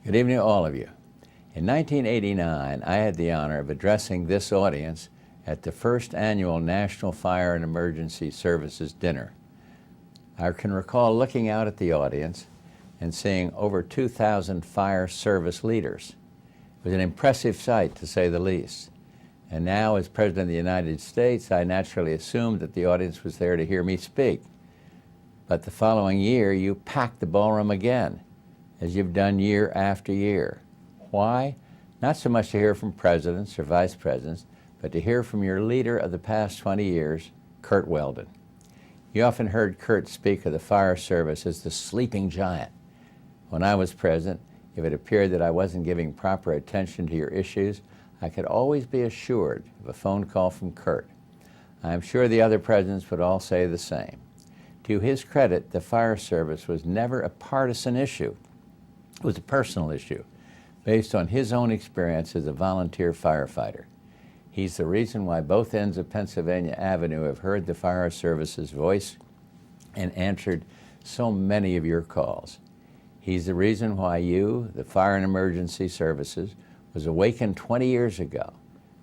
Good evening to all of you. In 1989, I had the honor of addressing this audience at the first annual National Fire and Emergency Services Dinner. I can recall looking out at the audience and seeing over 2,000 fire service leaders. It was an impressive sight, to say the least. And now, as President of the United States, I naturally assumed that the audience was there to hear me speak. But the following year, you packed the ballroom again, as you've done year after year. Why? Not so much to hear from presidents or vice presidents, but to hear from your leader of the past 20 years, Curt Weldon. You often heard Curt speak of the fire service as the sleeping giant. When I was president, if it appeared that I wasn't giving proper attention to your issues, I could always be assured of a phone call from Curt. I am sure the other presidents would all say the same. To his credit, the fire service was never a partisan issue. It was a personal issue, based on his own experience as a volunteer firefighter. He's the reason why both ends of Pennsylvania Avenue have heard the fire service's voice and answered so many of your calls. He's the reason why you, the Fire and Emergency Services, was awakened 20 years ago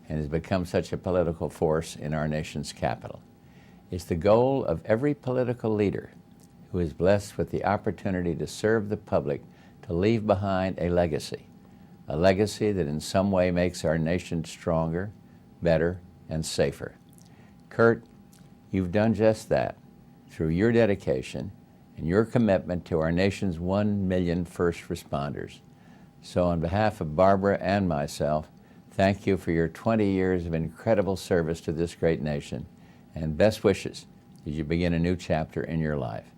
and has become such a political force in our nation's capital. It's the goal of every political leader who is blessed with the opportunity to serve the public to leave behind a legacy that in some way makes our nation stronger, better, and safer. Curt, you've done just that through your dedication and your commitment to our nation's 1 million first responders. So on behalf of Barbara and myself, thank you for your 20 years of incredible service to this great nation, and best wishes as you begin a new chapter in your life.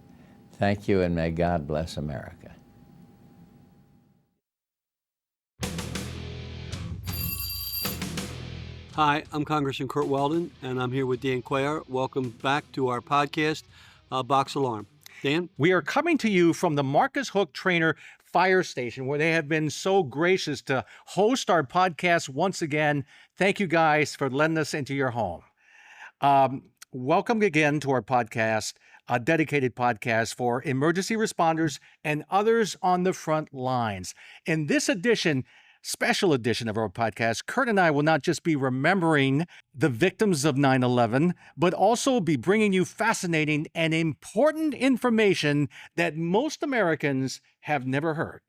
Thank you, and may God bless America. Hi, I'm Congressman Curt Weldon, and I'm here with Dan Cuellar. Welcome back to our podcast, Box Alarm. Dan? We are coming to you from the Marcus Hook Trainer Fire Station, where they have been so gracious to host our podcast once again. Thank you guys for letting us into your home. Welcome again to our podcast, a dedicated podcast for emergency responders and others on the front lines. In this special edition of our podcast, Curt and I will not just be remembering the victims of 9/11, but also be bringing you fascinating and important information that most Americans have never heard.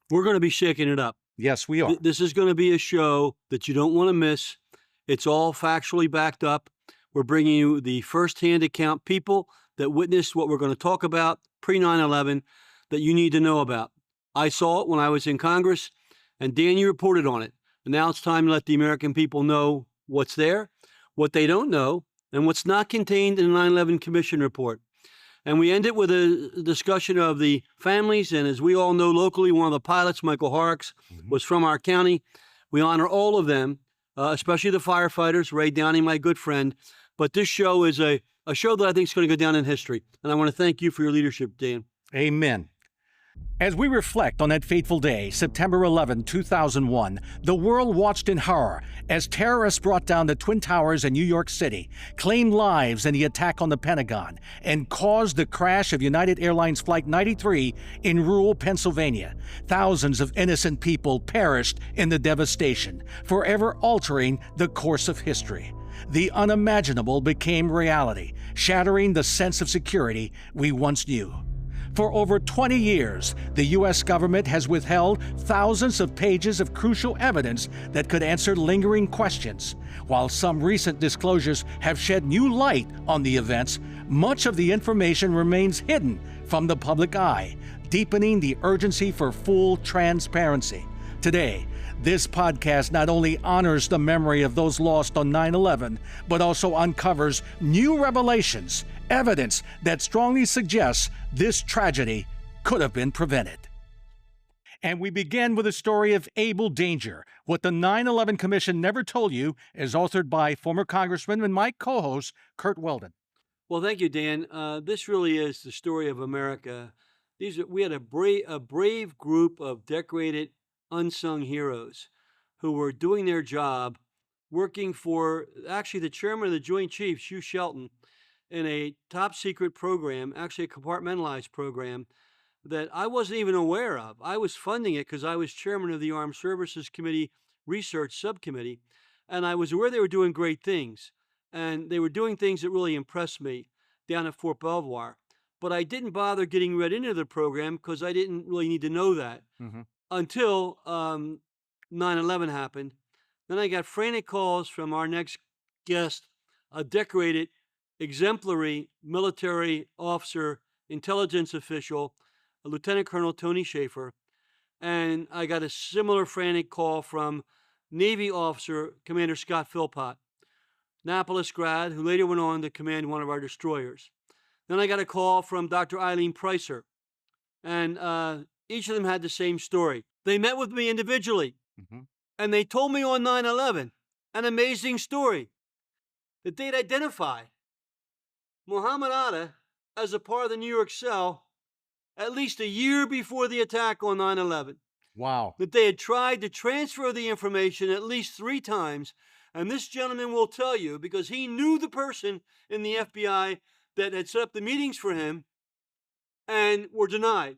We're going to be shaking it up. Yes, we are. This is going to be a show that you don't want to miss. It's all factually backed up. We're bringing you the first-hand account, people that witnessed what we're going to talk about pre-9/11 that you need to know about. I saw it when I was in Congress, and Dan, you reported on it. And now it's time to let the American people know what's there, what they don't know, and what's not contained in the 9/11 Commission report. And we end it with a discussion of the families. And as we all know locally, one of the pilots, Michael Horrocks, was from our county. We honor all of them, especially the firefighters, Ray Downey, my good friend. But this show is a show that I think is going to go down in history. And I want to thank you for your leadership, Dan. Amen. As we reflect on that fateful day, September 11, 2001, the world watched in horror as terrorists brought down the Twin Towers in New York City, claimed lives in the attack on the Pentagon, and caused the crash of United Airlines Flight 93 in rural Pennsylvania. Thousands of innocent people perished in the devastation, forever altering the course of history. The unimaginable became reality, shattering the sense of security we once knew. For over 20 years, the U.S. government has withheld thousands of pages of crucial evidence that could answer lingering questions. While some recent disclosures have shed new light on the events, much of the information remains hidden from the public eye, deepening the urgency for full transparency. Today, this podcast not only honors the memory of those lost on 9/11, but also uncovers new revelations, evidence that strongly suggests this tragedy could have been prevented. And we begin with a story of Able Danger, What the 9/11 Commission Never Told You, is authored by former Congressman and my co-host, Curt Weldon. Well, thank you, Dan. This really is the story of America. We had a brave group of decorated unsung heroes who were doing their job, working for actually the chairman of the Joint Chiefs, Hugh Shelton, in a top secret program, actually a compartmentalized program that I wasn't even aware of. I was funding it because I was chairman of the Armed Services Committee Research Subcommittee, and I was aware they were doing great things. And they were doing things that really impressed me down at Fort Belvoir. But I didn't bother getting read into the program because I didn't really need to know that until 9/11 happened. Then I got frantic calls from our next guest, a decorated, exemplary military officer, intelligence official, Lieutenant Colonel Tony Schaefer. And I got a similar frantic call from Navy officer Commander Scott Philpott, Annapolis grad, who later went on to command one of our destroyers. Then I got a call from Dr. Eileen Pricer, and each of them had the same story. They met with me individually, and they told me on 9/11 an amazing story that they'd identified Muhammad Atta as a part of the New York cell at least a year before the attack on 9/11. Wow. That they had tried to transfer the information at least 3 times. And this gentleman will tell you, because he knew the person in the FBI that had set up the meetings for him, and were denied.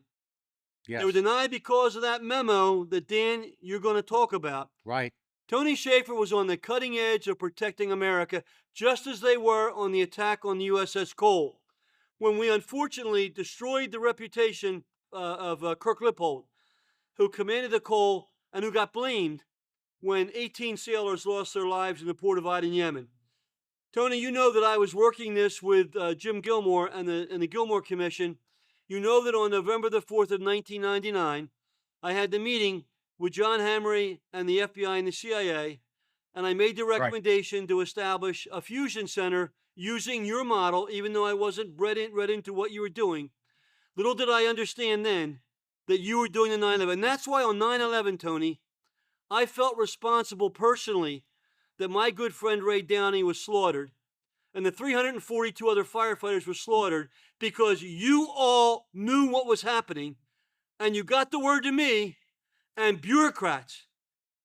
Yes. They were denied because of that memo that, Dan, you're going to talk about. Right. Tony Schaefer was on the cutting edge of protecting America, just as they were on the attack on the USS Cole, when we unfortunately destroyed the reputation of Kirk Lippold, who commanded the Cole and who got blamed when 18 sailors lost their lives in the port of Aden, Yemen. Tony, you know that I was working this with Jim Gilmore and the Gilmore Commission. You know that on November the 4th of 1999, I had the meeting with John Hamre and the FBI and the CIA, and I made the recommendation to establish a fusion center using your model, even though I wasn't read into what you were doing. Little did I understand then that you were doing the 9/11. And that's why on 9/11, Tony, I felt responsible personally that my good friend Ray Downey was slaughtered and the 342 other firefighters were slaughtered because you all knew what was happening and you got the word to me, and bureaucrats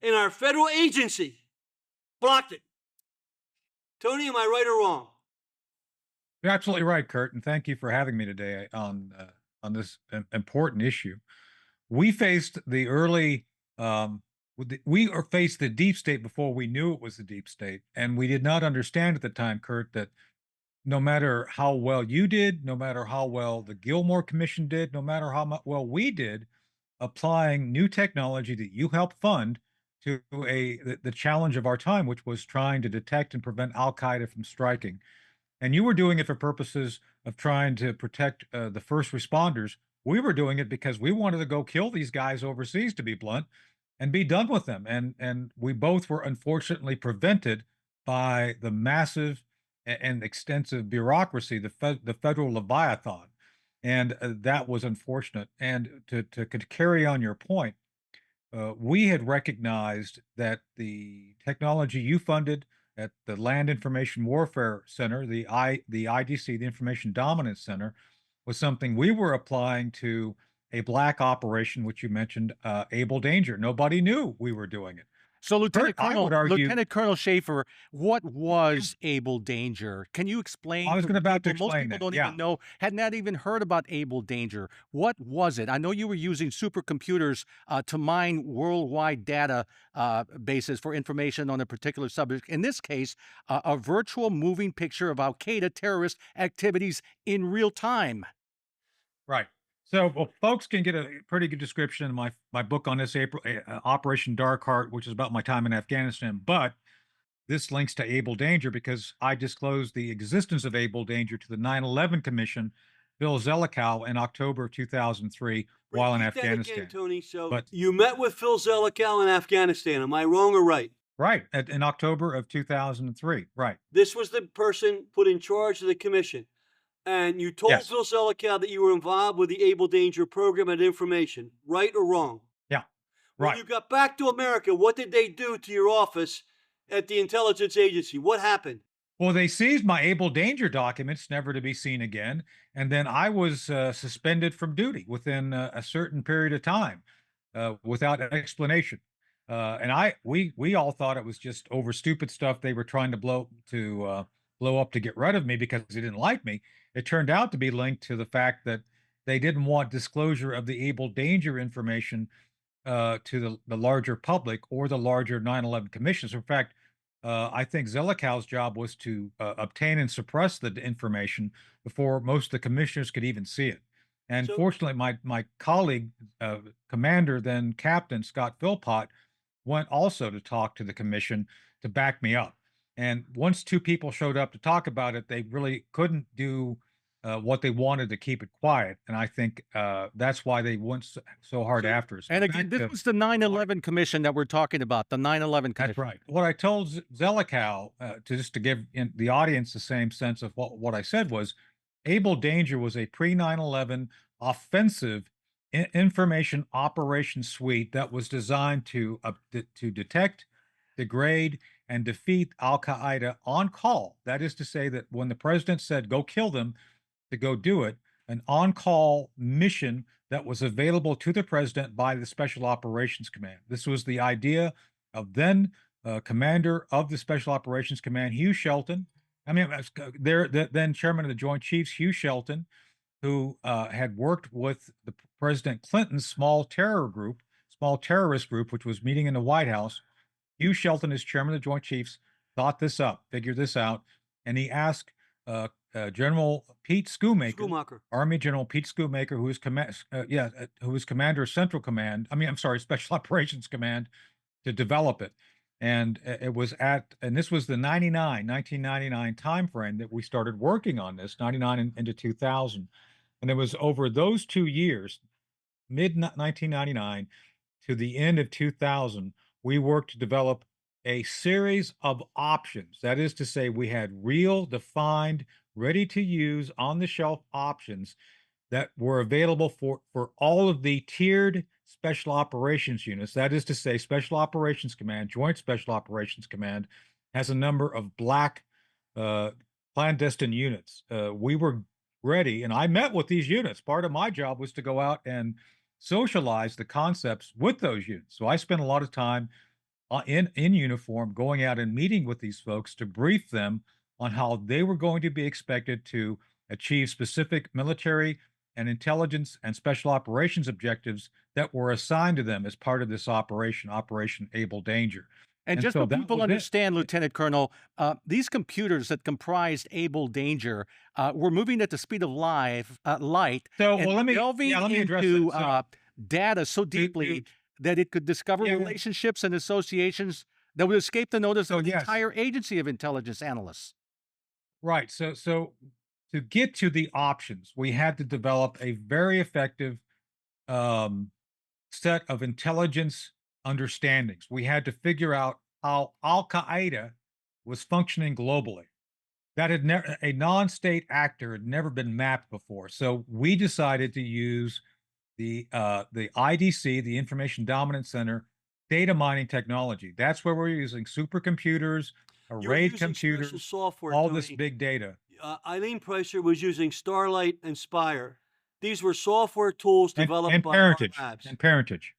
in our federal agency blocked it. Tony, am I right or wrong? You're absolutely right, Curt, and thank you for having me today on this important issue. We faced the early faced the deep state before we knew it was the deep state, and we did not understand at the time, Curt, that no matter how well you did, no matter how well the Gilmore Commission did, no matter how well we did, applying new technology that you helped fund to the challenge of our time, which was trying to detect and prevent Al Qaeda from striking. And you were doing it for purposes of trying to protect the first responders. We were doing it because we wanted to go kill these guys overseas, to be blunt, and be done with them. And we both were unfortunately prevented by the massive and extensive bureaucracy, the federal Leviathan. And that was unfortunate. And to carry on your point, we had recognized that the technology you funded at the Land Information Warfare Center, the IDC, the Information Dominance Center, was something we were applying to a black operation, which you mentioned, Able Danger. Nobody knew we were doing it. So, Lieutenant Curt, I would argue, Lieutenant Colonel Schaefer, what was Able Danger? Can you explain? I was to about to people? Most explain people that, don't even know, had not even heard about Able Danger. What was it? I know you were using supercomputers to mine worldwide data bases for information on a particular subject. In this case, a virtual moving picture of Al Qaeda terrorist activities in real time. Right. So, well, folks can get a pretty good description in my book on this Operation Dark Heart, which is about my time in Afghanistan. But this links to Able Danger because I disclosed the existence of Able Danger to the 9/11 Commission, Bill Zelikow, in October of 2003 while in Repeat that Afghanistan. again, Tony. So But you met with Phil Zelikow in Afghanistan. Am I wrong or right? right, in October of 2003. Right. This was the person put in charge of the commission. And you told Yes. Phil Zelikow that you were involved with the Able Danger program and information, right or wrong? Yeah. When Right. you got back to America, what did they do to your office at the intelligence agency? What happened? Well, they seized my Able Danger documents, never to be seen again, and then I was suspended from duty within a certain period of time, without explanation. And we all thought it was just over stupid stuff they were trying to blow up to get rid of me because they didn't like me. It turned out to be linked to the fact that they didn't want disclosure of the able danger information to the larger public or the larger 9/11 commissions. In fact, I think Zelikow job was to obtain and suppress the information before most of the commissioners could even see it. And So, fortunately, my colleague, Commander, then Captain Scott Philpott, went also to talk to the commission to back me up. And once two people showed up to talk about it, they really couldn't do what they wanted to keep it quiet. And I think that's why they went so hard so after us. And But again, back this to was the 9/11 commission that we're talking about, the 9/11 that's commission. right. What I told Zelikow, to just to give the audience the same sense of what I said was, Able Danger was a pre 9/11 offensive information operations suite that was designed to detect, degrade, and defeat Al Qaeda on call. That is to say that when the president said, "Go kill them," to go do it, an on call mission that was available to the president by the Special Operations Command. This was the idea of then commander of the Special Operations Command, Hugh Shelton. I mean, then chairman of the Joint Chiefs, Hugh Shelton, who had worked with the President Clinton's small terrorist group, which was meeting in the White House. Hugh Shelton, as chairman of the Joint Chiefs, thought this up, figured this out, and he asked General Pete Schumacher. Army General Pete Schoonmaker, who was commander of Central Command. I mean, I'm sorry, Special Operations Command, to develop it. And and this was the 1999 timeframe that we started working on this, 99 into 2000. And it was over those 2 years, mid 1999 to the end of 2000, we worked to develop a series of options. That is to say, we had real, defined, ready to use, on the shelf options that were available for all of the tiered special operations units. That is to say, Special Operations Command, Joint Special Operations Command has a number of black uh, clandestine units. We were ready, and I met with these units. Part of my job was to go out and socialize the concepts with those units. So I spent a lot of time in uniform, going out and meeting with these folks to brief them on how they were going to be expected to achieve specific military and intelligence and special operations objectives that were assigned to them as part of this operation, Operation Able Danger. And And just so so that people was it. understand, Lieutenant Colonel, these computers that comprised Able Danger were moving at the speed of light So, and well, delving let me address into that. So, data so to, deeply that it could discover yeah, relationships and associations that would escape the notice so of the yes, entire agency of intelligence analysts. right. So to get to the options, we had to develop a very effective um, set of intelligence understandings. We had to figure out how Al Qaeda was functioning globally. That had never a non-state actor had never been mapped before. So we decided to use the IDC, the Information Dominance Center, data mining technology. That's where we're using supercomputers, You're arrayed using special computers, software, all this Tony. big data. Eileen Pricer was using Starlight and Spire. These were software tools developed And by our parentage labs. and parentage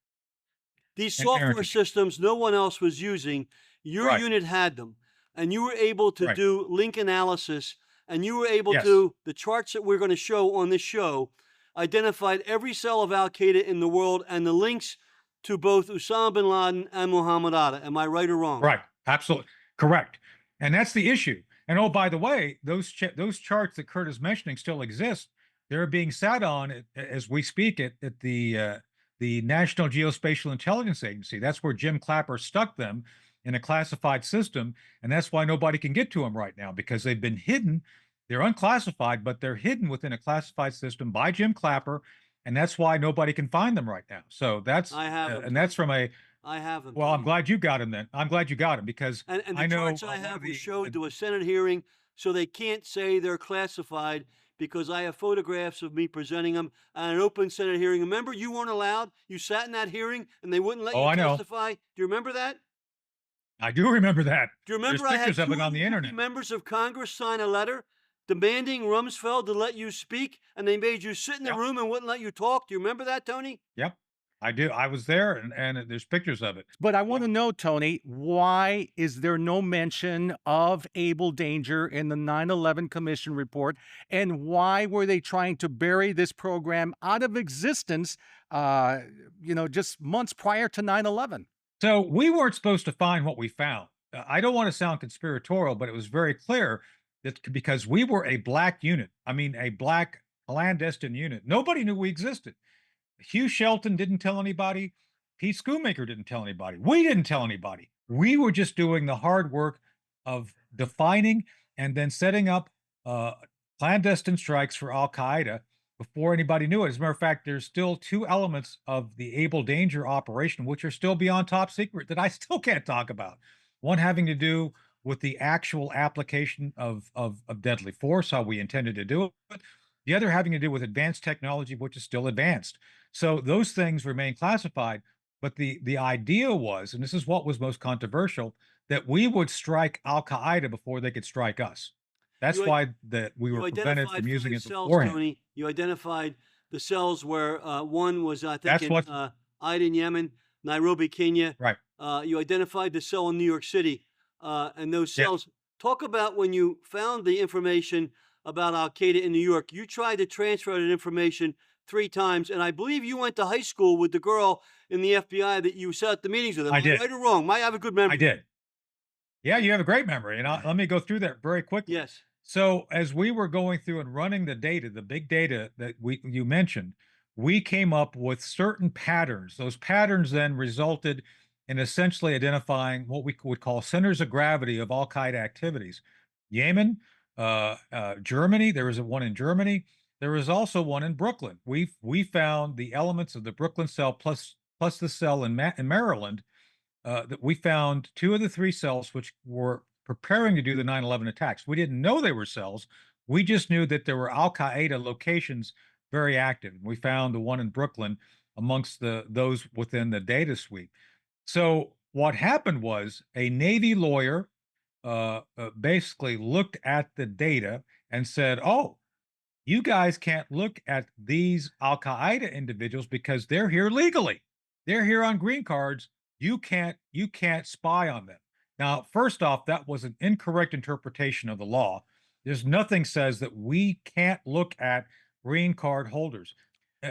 These and software parentage. systems no one else was using. Your Right, unit had them, and you were able to right. do link analysis, and you were able Yes. to, the charts that we're going to show on this show, identified every cell of Al Qaeda in the world and the links to both Osama bin Laden and Muhammad Atta. Am I right or wrong? Right. Absolutely correct. And that's the issue. And oh, by the way, those charts that Curt is mentioning still exist. They're being sat on as we speak at the National Geospatial Intelligence Agency. That's where Jim Clapper stuck them in a classified system, and that's why nobody can get to them right now because they've been hidden. They're unclassified, but they're hidden within a classified system by Jim Clapper, and that's why nobody can find them right now. So that's I have them. and that's from a I have them. well, I'm Tony. glad you got him then. I'm glad you got him because And I the know charts I one have of were the showed to a Senate hearing, so they can't say they're classified because I have photographs of me presenting them at an open Senate hearing. Remember, you weren't allowed. You sat in that hearing, and they wouldn't let Oh, you I know. testify. Do you remember that? I do remember that. Do you remember There's I had pictures of it on the 250 internet. members of Congress sign a letter demanding Rumsfeld to let you speak, and they made you sit in the Yep. room and wouldn't let you talk? Do you remember that, Tony? Yep. I do. I was there, and there's pictures of it. But I want to know, Tony, why is there no mention of Able Danger in the 9/11 Commission report? And why were they trying to bury this program out of existence, just months prior to 9/11? So we weren't supposed to find what we found. I don't want to sound conspiratorial, but it was very clear that because we were a black unit, I mean, a black clandestine unit, nobody knew we existed. Hugh Shelton didn't tell anybody. Pete Schoonmaker didn't tell anybody. We didn't tell anybody. We were just doing the hard work of defining and then setting up uh, clandestine strikes for Al Qaeda before anybody knew it. As a matter of fact, there's still two elements of the Able Danger operation which are still beyond top secret that I still can't talk about. One having to do with the actual application of deadly force, how we intended to do it. The other having to do with advanced technology, which is still advanced. So those things remain classified. But the idea was, and this is what was most controversial, that we would strike Al Qaeda before they could strike us. That's You, why that we you were prevented identified from using 5 it cells, beforehand. Tony. You identified the cells where one was, I think, That's in what Aden, Yemen, Nairobi, Kenya. right. You identified the cell in New York City, and those Yeah, cells. Talk about when you found the information about Al Qaeda in New York. You tried to transfer that information 3 times, and I believe you went to high school with the girl in the FBI that you set up the meetings with. Am I I did. right or wrong? Might have a good I memory. did. Yeah, you have a great memory, and let me go through that very quickly. Yes. So as we were going through and running the data, the big data that you mentioned, we came up with certain patterns. Those patterns then resulted in essentially identifying what we would call centers of gravity of Al Qaeda activities. Yemen, Germany. There was one in Germany. There was also one in Brooklyn. We found the elements of the Brooklyn cell plus the cell in Maryland. That we found two of the three cells which were preparing to do the 9/11 attacks. We didn't know they were cells. We just knew that there were Al Qaeda locations very active. We found the one in Brooklyn amongst those within the data suite. So what happened was a Navy lawyer basically looked at the data and said, "Oh, you guys can't look at these Al Qaeda individuals because they're here legally. They're here on green cards. You can't spy on them." Now, first off, that was an incorrect interpretation of the law. There's nothing says that we can't look at green card holders.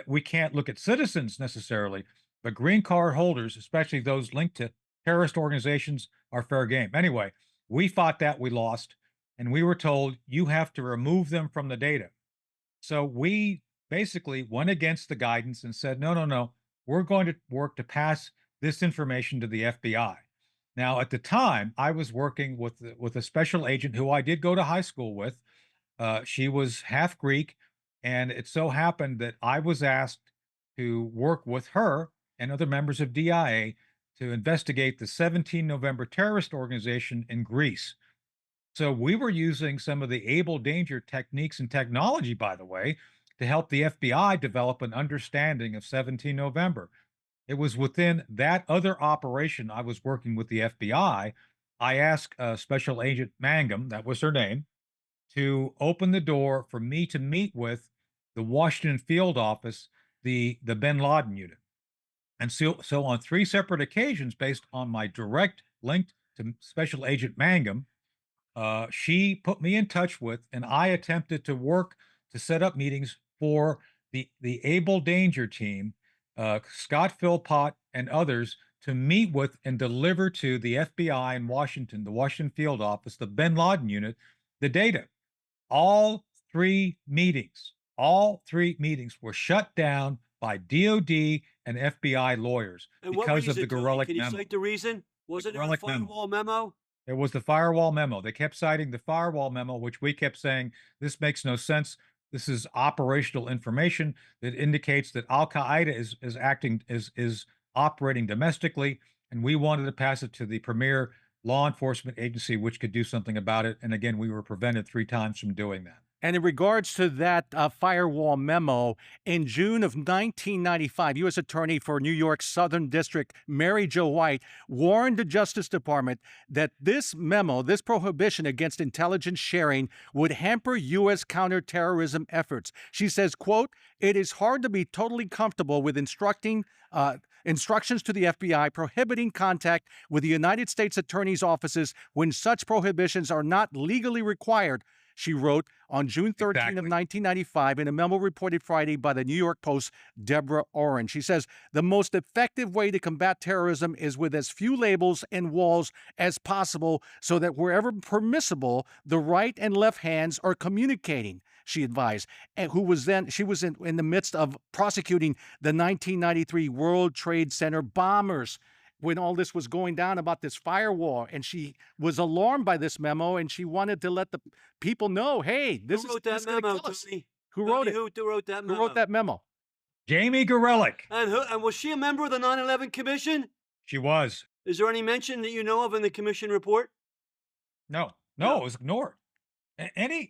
We can't look at citizens necessarily, but green card holders, especially those linked to terrorist organizations, are fair game. Anyway, we fought that, we lost, and we were told you have to remove them from the data. So we basically went against the guidance and said, no, no, no, we're going to work to pass this information to the FBI. Now, at the time, I was working with a special agent who I did go to high school with. She was half Greek, and it so happened that I was asked to work with her and other members of DIA to investigate the 17 November terrorist organization in Greece. So we were using some of the Able Danger techniques and technology, by the way, to help the FBI develop an understanding of 17 November. It was within that other operation I was working with the FBI. I asked Special Agent Mangum, that was her name, to open the door for me to meet with the Washington field office, the Bin Laden unit. And so on 3 separate occasions, based on my direct link to Special Agent Mangum, she put me in touch with, and I attempted to work to set up meetings for the Able Danger team, Scott Philpott and others, to meet with and deliver to the FBI in Washington, the Washington field office, the Bin Laden unit, the data. All three meetings were shut down by DOD and FBI lawyers And what because of reason, the Tony? Gorelick Can you memo. cite the reason? Wasn't there a Gorelick memo. firewall memo? It was the firewall memo. They kept citing the firewall memo, which we kept saying, this makes no sense. This is operational information that indicates that Al Qaeda is operating domestically, and we wanted to pass it to the premier law enforcement agency, which could do something about it. And again, we were prevented 3 times from doing that. And in regards to that firewall memo, in June of 1995, U.S. Attorney for New York's Southern District, Mary Jo White, warned the Justice Department that this memo, this prohibition against intelligence sharing, would hamper U.S. counterterrorism efforts. She says, quote, "It is hard to be totally comfortable with instructions to the FBI prohibiting contact with the United States Attorney's offices when such prohibitions are not legally required," she wrote on June 13 of 1995 in a memo reported Friday by the New York Post's Deborah Oren. She says, "The most effective way to combat terrorism is with as few labels and walls as possible so that wherever permissible, the right and left hands are communicating," she advised, and she was in the midst of prosecuting the 1993 World Trade Center bombers when all this was going down about this firewall, and she was alarmed by this memo, and she wanted to let the people know, hey, this Who wrote is that memo, kill us. Tony? Who wrote it? Who wrote that memo? Who wrote that memo? Jamie Gorelick. And was she a member of the 9/11 Commission? She was. Is there any mention that you know of in the commission report? No, No. it was ignored. Any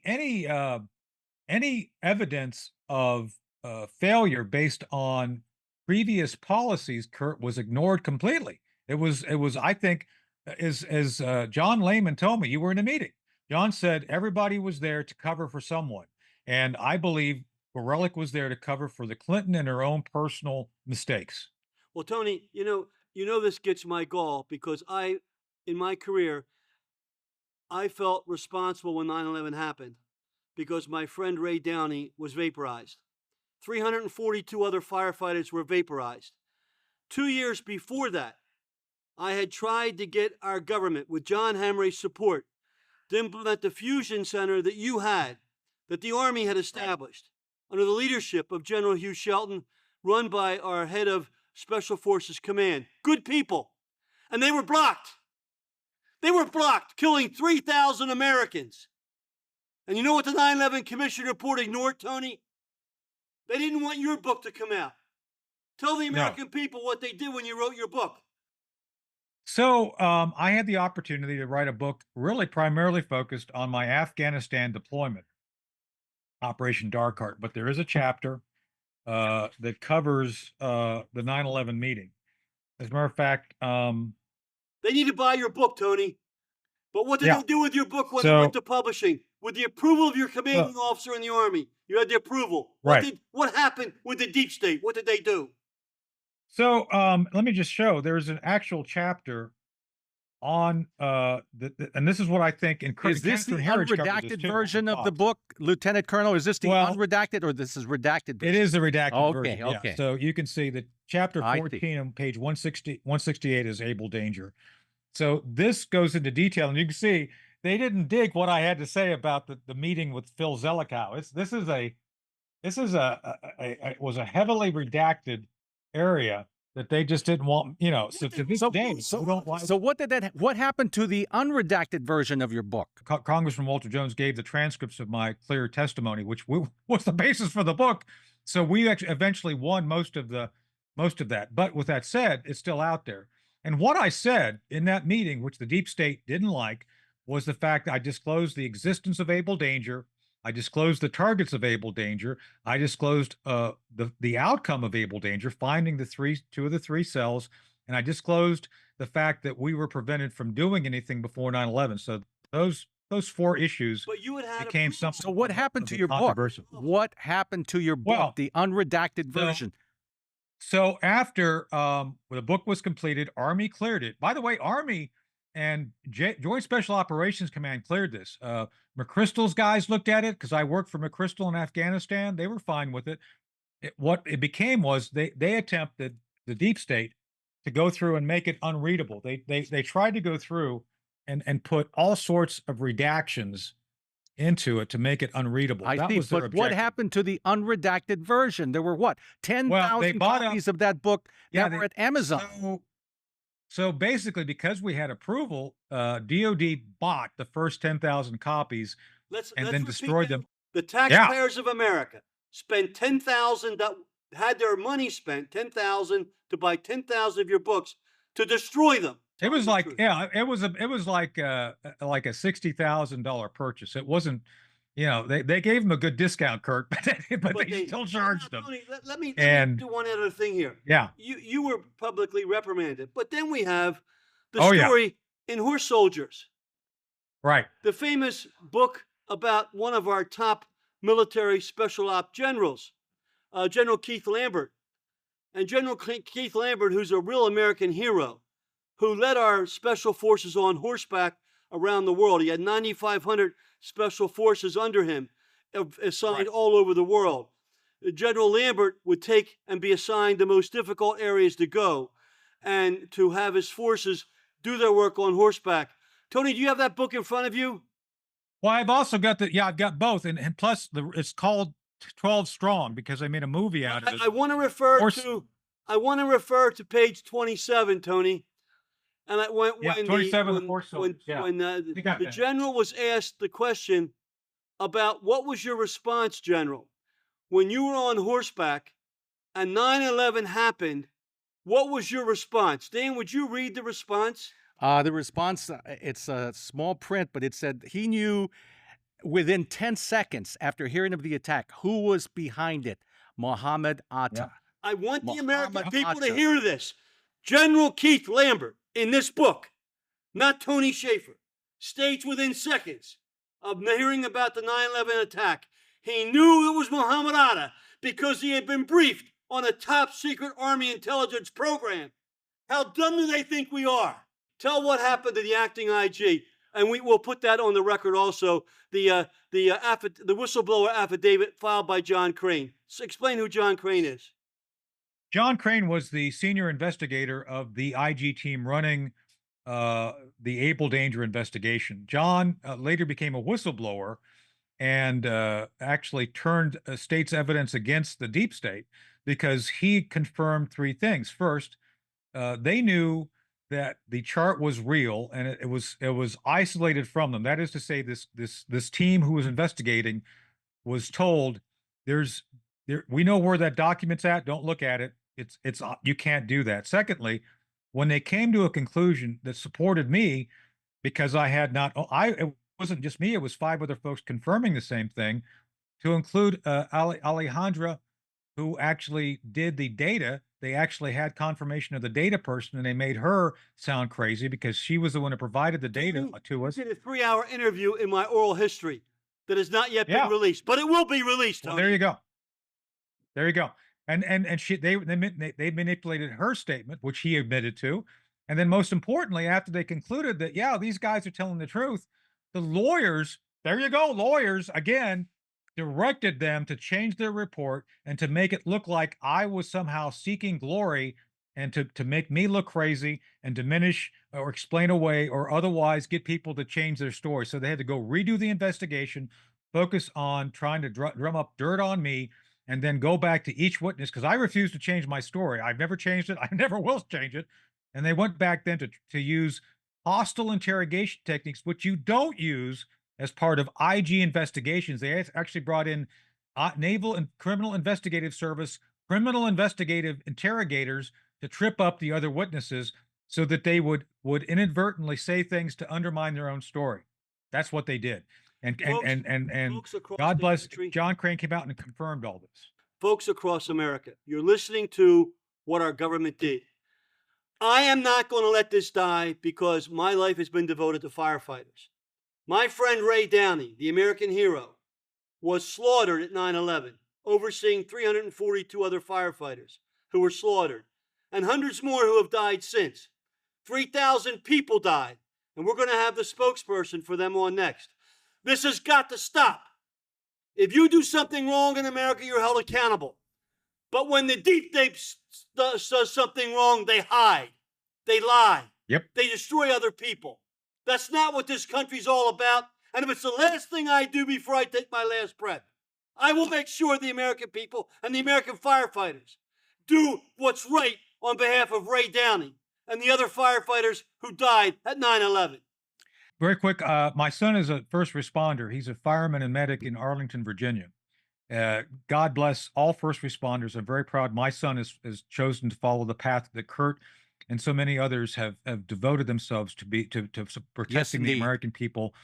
evidence of failure based on previous policies, Curt, was ignored completely. It was. I think, as John Lehman told me, you were in a meeting. John said everybody was there to cover for someone, and I believe Gorelick was there to cover for the Clinton and her own personal mistakes. Well, Tony, you know this gets my gall because in my career, I felt responsible when 9/11 happened because my friend Ray Downey was vaporized. 342 other firefighters were vaporized. 2 years before that, I had tried to get our government, with John Hamre's support, to implement the fusion center that you had, that the Army had established, under the leadership of General Hugh Shelton, run by our head of Special Forces Command. Good people. And they were blocked. They were blocked, killing 3,000 Americans. And you know what the 9/11 Commission report ignored, Tony? They didn't want your book to come out. Tell the American people what they did when you wrote your book. So I had the opportunity to write a book really primarily focused on my Afghanistan deployment, Operation Dark Heart. But there is a chapter that covers the 9/11 meeting. As a matter of fact, they need to buy your book, Tony. But what did they do with your book when it went to publishing? With the approval of your commanding officer in the Army. You had the approval. What happened with the deep state? What did they do? So let me just show. There's an actual chapter on and this is what I think. Is this the unredacted version of the book, Lieutenant Colonel? Is this the unredacted, or this is redacted version? It is the redacted version. Okay. Yeah. So you can see that chapter 14 on page 168 is Able Danger. So this goes into detail, and you can see they didn't dig what I had to say about the meeting with Phil Zelikow. This was a heavily redacted area that they just didn't want, So to this day, so what happened to the unredacted version of your book? Congressman Walter Jones gave the transcripts of my clear testimony, which was the basis for the book. So we actually eventually won most of that. But with that said, it's still out there. And what I said in that meeting, which the deep state didn't like, was the fact that I disclosed the existence of Able Danger. I disclosed the targets of Able Danger. I disclosed the outcome of Able Danger, finding two of the three cells, and I disclosed the fact that we were prevented from doing anything before 9/11. So those four issues became something. So what happened to your book? What happened to your book, the unredacted version? So after the book was completed, Army cleared it. By the way, Army and Joint Special Operations Command cleared this. McChrystal's guys looked at it because I worked for McChrystal in Afghanistan. They were fine with it. What it became was they attempted, the deep state, to go through and make it unreadable. They tried to go through and put all sorts of redactions into it to make it unreadable. I see, but what happened to the unredacted version? There were 10,000 copies of that book that were at Amazon. So basically, because we had approval, DOD bought the first 10,000 copies and then destroyed them. The taxpayers of America spent $10,000, had their money spent, $10,000 to buy 10,000 of your books to destroy them. It was like, it was like a $60,000 purchase. It wasn't you know, they gave him a good discount, Kurt, but they still charged him. Tony, let me And do one other thing here. yeah, You were publicly reprimanded, but then we have the oh yeah, story in Horse Soldiers, right, the famous book about one of our top military special op generals, General Keith Lambert. And General Keith Lambert, who's a real American hero, who led our special forces on horseback around the world. He had 9,500 special forces under him, assigned all over the world. General Lambert would take and be assigned the most difficult areas to go and to have his forces do their work on horseback. Tony, do you have that book in front of you? Well, I've also got I've got both, and plus it's called 12 Strong because they made a movie out of it. I want to refer to page 27, Tony. And when 27 Horse Soldiers. When the general was asked the question about what was your response, General, when you were on horseback and 9/11 happened, what was your response? Dan, would you read the response? The response, it's a small print, but it said he knew within 10 seconds after hearing of the attack who was behind it, Mohammed Atta. Yeah. I want the American Mohammed people to Atta. hear this. General Keith Lambert, in this book, not Tony Schaefer, states within seconds of hearing about the 9/11 attack, he knew it was Mohammed Atta because he had been briefed on a top secret Army intelligence program. How dumb do they think we are? Tell what happened to the acting IG, and we will put that on the record also. The whistleblower affidavit filed by John Crane. So explain who John Crane is. John Crane was the senior investigator of the IG team running the Able Danger investigation. John later became a whistleblower and actually turned state's evidence against the deep state because he confirmed three things. First, they knew that the chart was real and it was isolated from them. That is to say, this team who was investigating was told, we know where that document's at. Don't look at it. It's you can't do that. Secondly, when they came to a conclusion that supported me, because I had not, it wasn't just me, it was 5 other folks confirming the same thing, to include Alejandra, who actually did the data. They actually had confirmation of the data person, and they made her sound crazy because she was the one who provided the data to us. I did a 3-hour interview in my oral history that has not yet been released, but it will be released, Tony. Well, there you go. There you go. And they manipulated her statement, which he admitted to. And then most importantly, after they concluded that, yeah, these guys are telling the truth, the lawyers, there you go, lawyers, again, directed them to change their report and to make it look like I was somehow seeking glory and to make me look crazy and diminish or explain away or otherwise get people to change their story. So they had to go redo the investigation, focus on trying to drum up dirt on me, and then go back to each witness because I refused to change my story. I've never changed it. I never will change it. And they went back then to use hostile interrogation techniques, which you don't use as part of IG investigations. They actually brought in Naval and Criminal Investigative Service, criminal investigative interrogators to trip up the other witnesses so that they would inadvertently say things to undermine their own story. That's what they did. And God bless, John Crane came out and confirmed all this. Folks across America, you're listening to what our government did. I am not going to let this die because my life has been devoted to firefighters. My friend Ray Downey, the American hero, was slaughtered at 9/11, overseeing 342 other firefighters who were slaughtered, and hundreds more who have died since. 3,000 people died, and we're going to have the spokesperson for them on next. This has got to stop. If you do something wrong in America, you're held accountable. But when the deep state does something wrong, they hide. They lie. Yep. They destroy other people. That's not what this country's all about. And if it's the last thing I do before I take my last breath, I will make sure the American people and the American firefighters do what's right on behalf of Ray Downey and the other firefighters who died at 9/11. Very quick, my son is a first responder. He's a fireman and medic in Arlington, Virginia. God bless all first responders. I'm very proud. My son has chosen to follow the path that Curt and so many others have devoted themselves to protecting the American people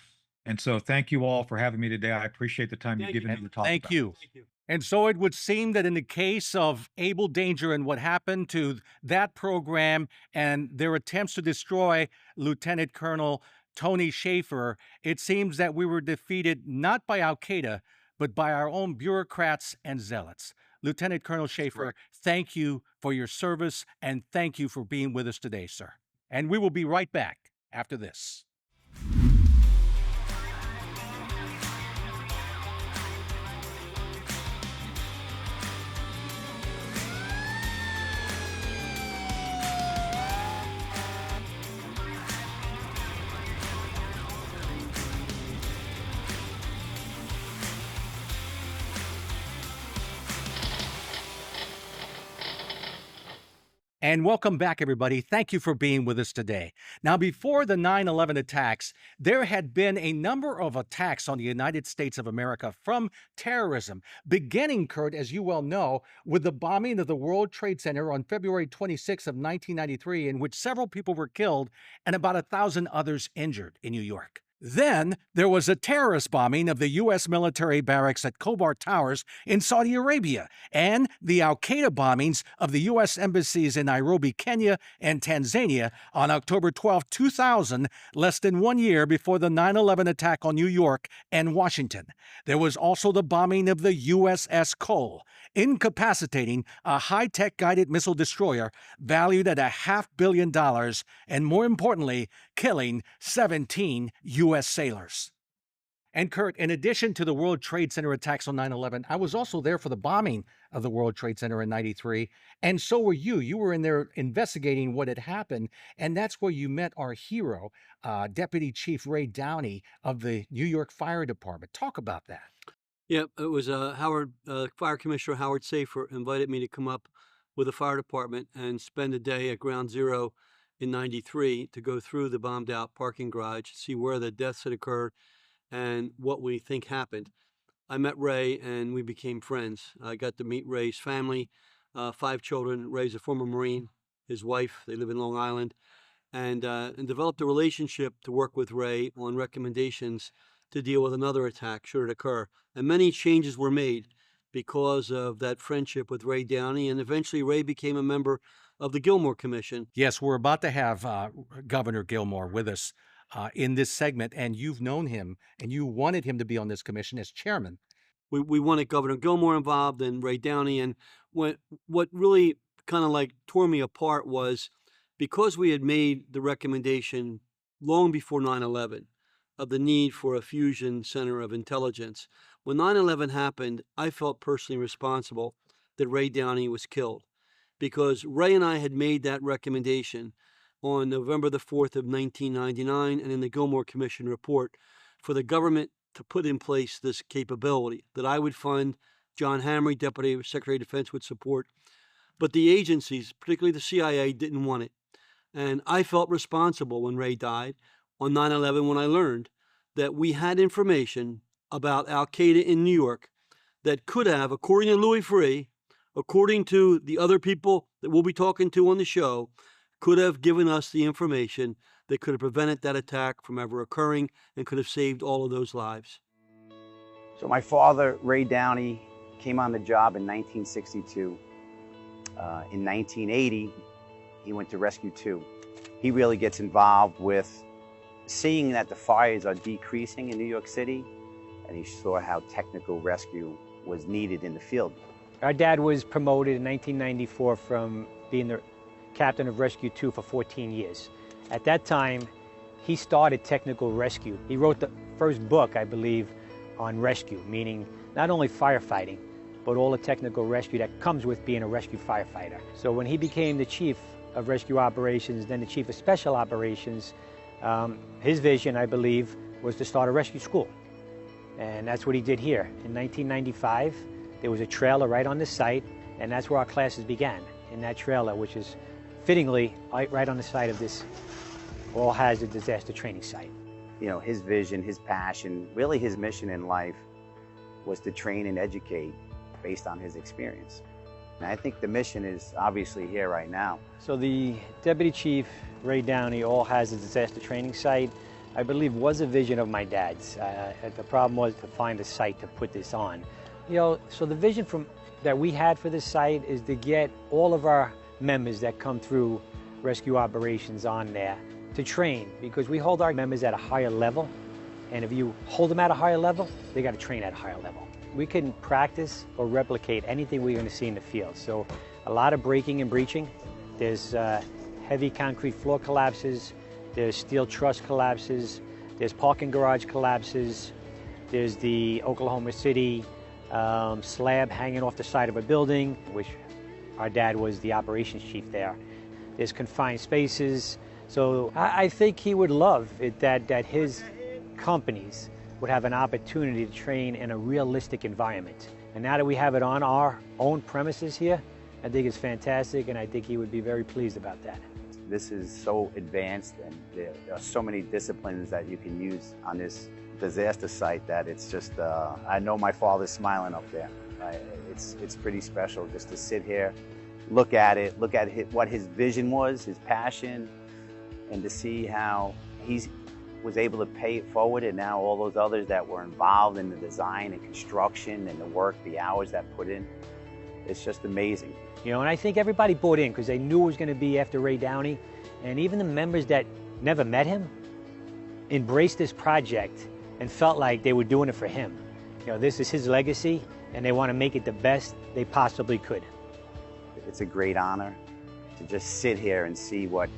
And so thank you all for having me today. I appreciate the time you've Thank given you. me to talk Thank about you. this. Thank you. And so it would seem that in the case of Able Danger and what happened to that program and their attempts to destroy Lieutenant Colonel Tony Schaefer, it seems that we were defeated not by Al Qaeda, but by our own bureaucrats and zealots. Lieutenant Colonel Schaefer, correct. thank you for your service and thank you for being with us today, sir. And we will be right back after this. And welcome back, everybody. Thank you for being with us today. Now, before the 9/11 attacks, there had been a number of attacks on the United States of America from terrorism, beginning, Curt, as you well know, with the bombing of the World Trade Center on February 26th of 1993, in which several people were killed and about 1,000 others injured in New York. Then there was a terrorist bombing of the U.S. military barracks at Khobar Towers in Saudi Arabia, and the Al Qaeda bombings of the U.S. embassies in Nairobi, Kenya, and Tanzania on October 12, 2000, less than 1 year before the 9/11 attack on New York and Washington. There was also the bombing of the USS Cole, incapacitating a high-tech guided missile destroyer valued at $500 million, and more importantly, killing 17 U.S. sailors. And Curt, in addition to the World Trade Center attacks on 9/11, I was also there for the bombing of the World Trade Center in 93, and so were you. You were in there investigating what had happened, and that's where you met our hero, Deputy Chief Ray Downey of the New York Fire Department. Talk about that. Yeah, it was Fire Commissioner Howard Safer invited me to come up with the fire department and spend a day at Ground Zero in 93 to go through the bombed out parking garage, see where the deaths had occurred and what we think happened. I met Ray and we became friends. I got to meet Ray's family, 5 children. Ray's a former Marine, his wife, they live in Long Island, and developed a relationship to work with Ray on recommendations to deal with another attack should it occur. And many changes were made because of that friendship with Ray Downey, and eventually Ray became a member of the Gilmore Commission. Yes, we're about to have Governor Gilmore with us in this segment, and you've known him, and you wanted him to be on this commission as chairman. We wanted Governor Gilmore involved and Ray Downey, and what really kind of like tore me apart was because we had made the recommendation long before 9/11 of the need for a fusion center of intelligence. When 9/11 happened, I felt personally responsible that Ray Downey was killed because Ray and I had made that recommendation on November the 4th of 1999 and in the Gilmore Commission report for the government to put in place this capability that I would fund, John Hamre, Deputy Secretary of Defense, would support. But the agencies, particularly the CIA, didn't want it. And I felt responsible when Ray died on 9/11 when I learned that we had information about Al Qaeda in New York that could have, according to Louis Freeh, according to the other people that we'll be talking to on the show, could have given us the information that could have prevented that attack from ever occurring and could have saved all of those lives. So my father, Ray Downey, came on the job in 1962. In 1980, he went to Rescue 2. He really gets involved with seeing that the fires are decreasing in New York City, and he saw how technical rescue was needed in the field. Our dad was promoted in 1994 from being the captain of Rescue 2 for 14 years. At that time, he started technical rescue. He wrote the first book, I believe, on rescue, meaning not only firefighting, but all the technical rescue that comes with being a rescue firefighter. So when he became the chief of rescue operations, then the chief of special operations, his vision, I believe, was to start a rescue school. And that's what he did here. In 1995, there was a trailer right on the site, and that's where our classes began, in that trailer, which is fittingly right on the site of this all-hazard disaster training site. You know, his vision, his passion, really his mission in life was to train and educate based on his experience. And I think the mission is obviously here right now. So the Deputy Chief, Ray Downey, all-hazard disaster training site, I believe was a vision of my dad's. The problem was to find a site to put this on. So the vision that we had for this site is to get all of our members that come through rescue operations on there to train, because we hold our members at a higher level, and if you hold them at a higher level, they got to train at a higher level. We can practice or replicate anything we're going to see in the field. So a lot of breaking and breaching. There's heavy concrete floor collapses, there's steel truss collapses, there's parking garage collapses, there's the Oklahoma City slab hanging off the side of a building, which our dad was the operations chief there. There's confined spaces. So I think he would love it that his companies would have an opportunity to train in a realistic environment. And now that we have it on our own premises here, I think it's fantastic, and I think he would be very pleased about that. This is so advanced, and there are so many disciplines that you can use on this disaster site that it's just, I know my father's smiling up there. It's pretty special just to sit here, look at it, what his vision was, his passion, and to see how he was able to pay it forward, and now all those others that were involved in the design and construction and the work, the hours that put in, it's just amazing. And I think everybody bought in because they knew it was going to be after Ray Downey, and even the members that never met him embraced this project and felt like they were doing it for him. This is his legacy, and they want to make it the best they possibly could. It's a great honor to just sit here and see what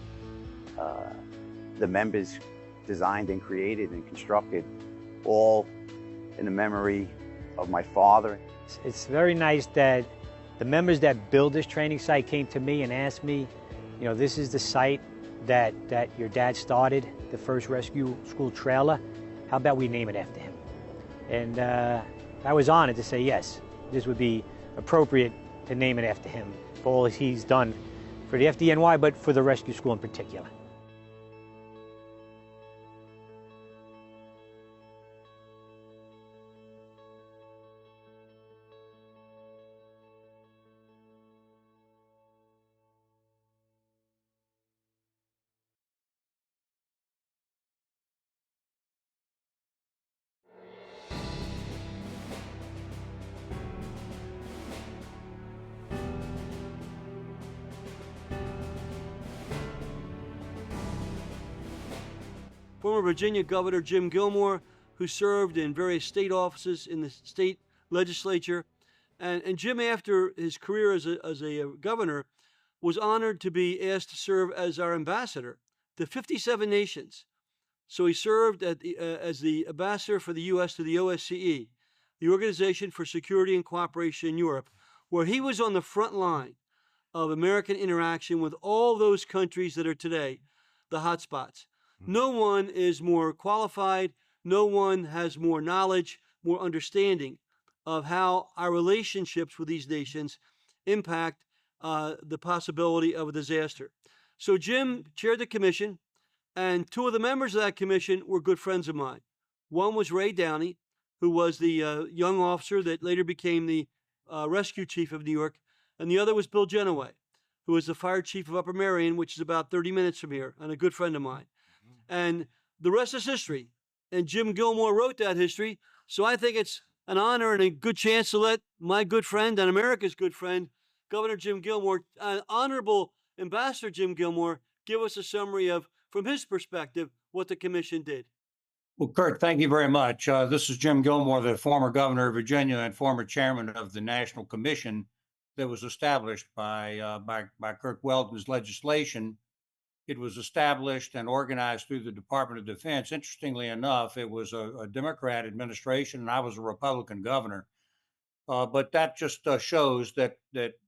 the members designed and created and constructed, all in the memory of my father. It's very nice that the members that build this training site came to me and asked me, this is the site that your dad started, the first rescue school trailer. How about we name it after him? And I was honored to say yes, this would be appropriate to name it after him for all he's done for the FDNY, but for the rescue school in particular. Former Virginia Governor Jim Gilmore, who served in various state offices in the state legislature. And Jim, after his career as a governor, was honored to be asked to serve as our ambassador to 57 nations. So he served as the ambassador for the U.S. to the OSCE, the Organization for Security and Cooperation in Europe, where he was on the front line of American interaction with all those countries that are today the hotspots. No one is more qualified, no one has more knowledge, more understanding of how our relationships with these nations impact the possibility of a disaster. So Jim chaired the commission, and two of the members of that commission were good friends of mine. One was Ray Downey, who was the young officer that later became the rescue chief of New York, and the other was Bill Genoway, who was the fire chief of Upper Merion, which is about 30 minutes from here, and a good friend of mine. And the rest is history. And Jim Gilmore wrote that history. So I think it's an honor and a good chance to let my good friend and America's good friend, Governor Jim Gilmore, Honorable Ambassador Jim Gilmore, give us a summary of, from his perspective, what the commission did. Well, Curt, thank you very much. This is Jim Gilmore, the former governor of Virginia and former chairman of the National Commission that was established by Curt Weldon's legislation. It was established and organized through the Department of Defense. Interestingly enough, it was a Democrat administration, and I was a Republican governor. But that just shows that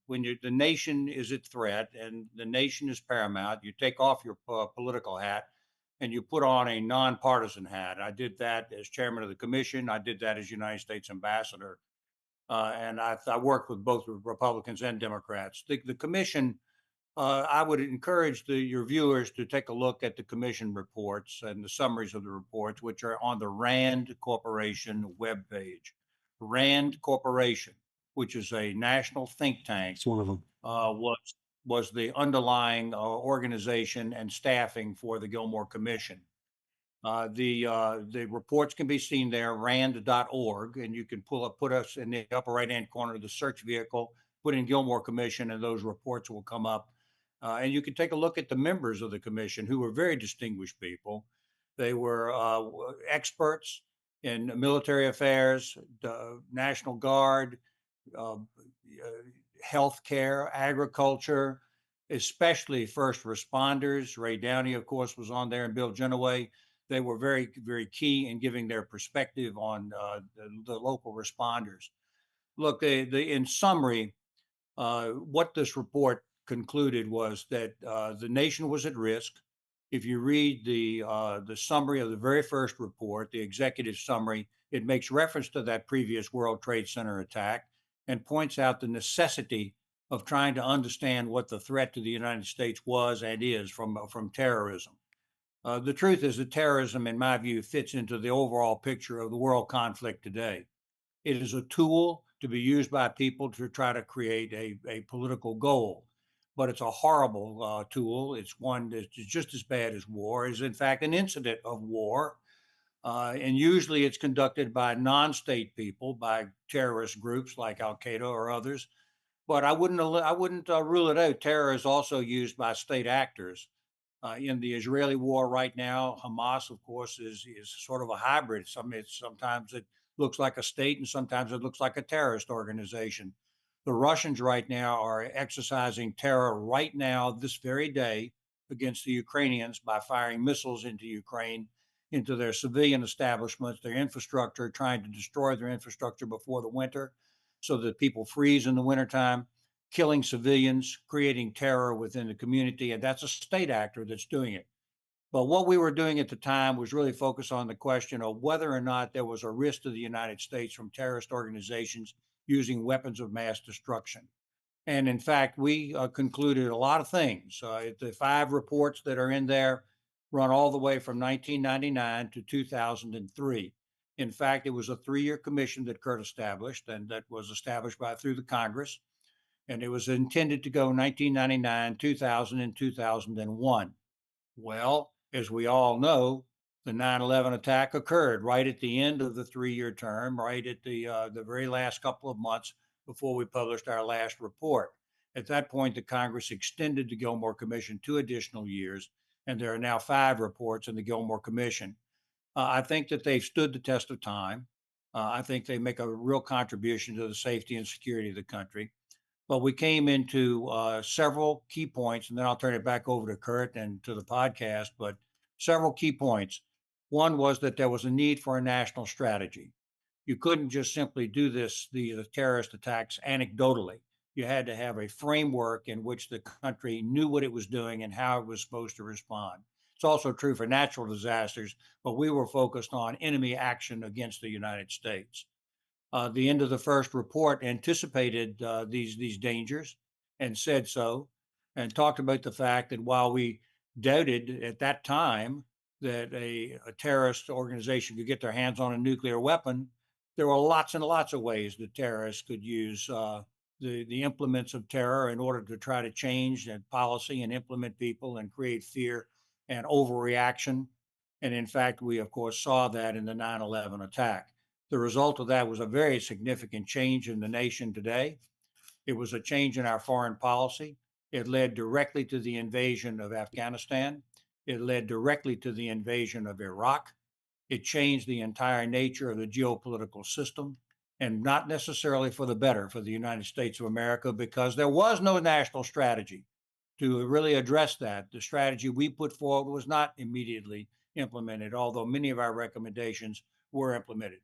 when the nation is at threat and the nation is paramount, you take off your political hat and you put on a nonpartisan hat. I did that as chairman of the commission. I did that as United States ambassador. And I worked with both Republicans and Democrats. The commission, I would encourage your viewers to take a look at the commission reports and the summaries of the reports, which are on the RAND Corporation webpage. RAND Corporation, which is a national think tank, It's one of them. was the underlying organization and staffing for the Gilmore Commission. The reports can be seen there, rand.org, and you can put us in the upper right-hand corner of the search vehicle, put in Gilmore Commission, and those reports will come up. And you can take a look at the members of the commission, who were very distinguished people. They were experts in military affairs, National Guard, uh, healthcare, agriculture, especially first responders. Ray Downey, of course, was on there, and Bill Genoway. They were very, very key in giving their perspective on the local responders. Look, in summary, what this report concluded was that the nation was at risk. If you read the summary of the very first report, the executive summary, it makes reference to that previous World Trade Center attack and points out the necessity of trying to understand what the threat to the United States was and is from terrorism. The truth is that terrorism, in my view, fits into the overall picture of the world conflict today. It is a tool to be used by people to try to create a political goal. But it's a horrible tool. It's one that's just as bad as war, is in fact an incident of war. And usually it's conducted by non-state people, by terrorist groups like Al Qaeda or others. But I wouldn't rule it out. Terror is also used by state actors. In the Israeli war right now, Hamas, of course, is sort of a hybrid. Sometimes it looks like a state, and sometimes it looks like a terrorist organization. The Russians right now are exercising terror right now, this very day, against the Ukrainians by firing missiles into Ukraine, into their civilian establishments, their infrastructure, trying to destroy their infrastructure before the winter so that people freeze in the wintertime, killing civilians, creating terror within the community. And that's a state actor that's doing it. But what we were doing at the time was really focus on the question of whether or not there was a risk to the United States from terrorist organizations using weapons of mass destruction. And in fact, we concluded a lot of things. The 5 reports that are in there run all the way from 1999 to 2003. In fact, it was a 3-year commission that Curt established, and that was established through the Congress. And it was intended to go 1999, 2000, and 2001. Well, as we all know, the 9/11 attack occurred right at the end of the 3-year term, right at the very last couple of months before we published our last report. At that point, the Congress extended the Gilmore Commission 2 additional years, and there are now 5 reports in the Gilmore Commission. I think that they've stood the test of time. I think they make a real contribution to the safety and security of the country. But we came into several key points, and then I'll turn it back over to Curt and to the podcast. But several key points. One was that there was a need for a national strategy. You couldn't just simply do the terrorist attacks anecdotally. You had to have a framework in which the country knew what it was doing and how it was supposed to respond. It's also true for natural disasters, but we were focused on enemy action against the United States. The end of the first report anticipated these dangers and said so, and talked about the fact that while we doubted at that time that a terrorist organization could get their hands on a nuclear weapon, there were lots and lots of ways that terrorists could use the implements of terror in order to try to change that policy and implement people and create fear and overreaction. And in fact, we of course saw that in the 9/11 attack. The result of that was a very significant change in the nation today. It was a change in our foreign policy. It led directly to the invasion of Afghanistan. It led directly to the invasion of Iraq. It changed the entire nature of the geopolitical system, and not necessarily for the better for the United States of America, because there was no national strategy to really address that. The strategy we put forward was not immediately implemented, although many of our recommendations were implemented.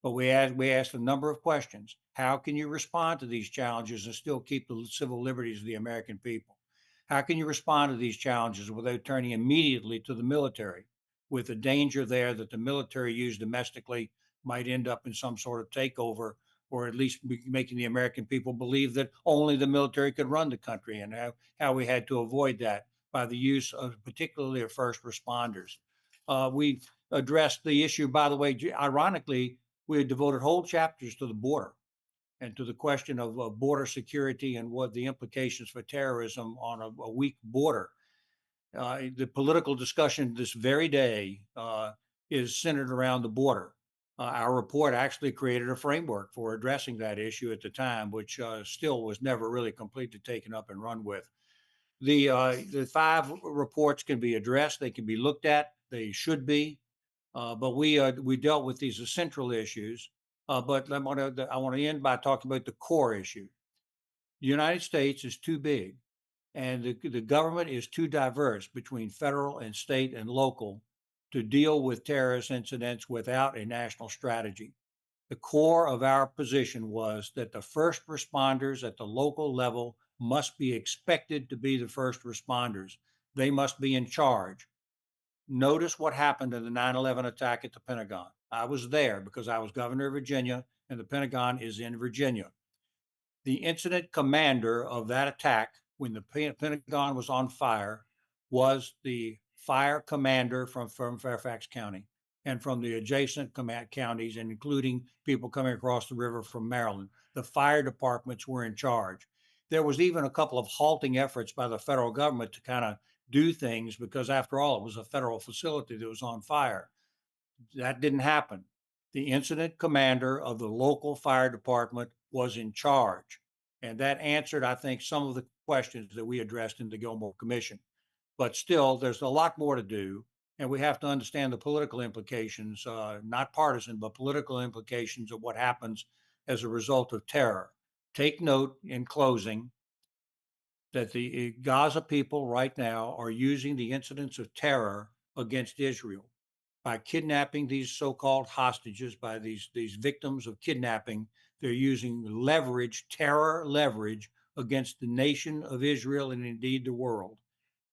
But we asked a number of questions. How can you respond to these challenges and still keep the civil liberties of the American people? How can you respond to these challenges without turning immediately to the military, with the danger there that the military used domestically might end up in some sort of takeover, or at least making the American people believe that only the military could run the country, and how we had to avoid that by the use of particularly of first responders. We addressed the issue, by the way, ironically, we had devoted whole chapters to the border and to the question of border security and what the implications for terrorism on a weak border. The political discussion this very day is centered around the border. Our report actually created a framework for addressing that issue at the time, which still was never really completely taken up and run with. The 5 reports can be addressed. They can be looked at. They should be. But we dealt with these essential issues. But I want to end by talking about the core issue. The United States is too big, and the government is too diverse between federal and state and local to deal with terrorist incidents without a national strategy. The core of our position was that the first responders at the local level must be expected to be the first responders. They must be in charge. Notice what happened in the 9/11 attack at the Pentagon. I was there because I was governor of Virginia, and the Pentagon is in Virginia. The incident commander of that attack, when the Pentagon was on fire, was the fire commander from Fairfax County and from the adjacent counties, and including people coming across the river from Maryland. The fire departments were in charge. There was even a couple of halting efforts by the federal government to kind of do things because, after all, it was a federal facility that was on fire. That didn't happen. The incident commander of the local fire department was in charge. And that answered, I think, some of the questions that we addressed in the Gilmore Commission. But still, there's a lot more to do. And we have to understand the political implications, not partisan, but political implications of what happens as a result of terror. Take note, in closing, that the Gaza people right now are using the incidents of terror against Israel by kidnapping these so-called hostages, by these victims of kidnapping. They're using leverage, terror leverage, against the nation of Israel and indeed the world.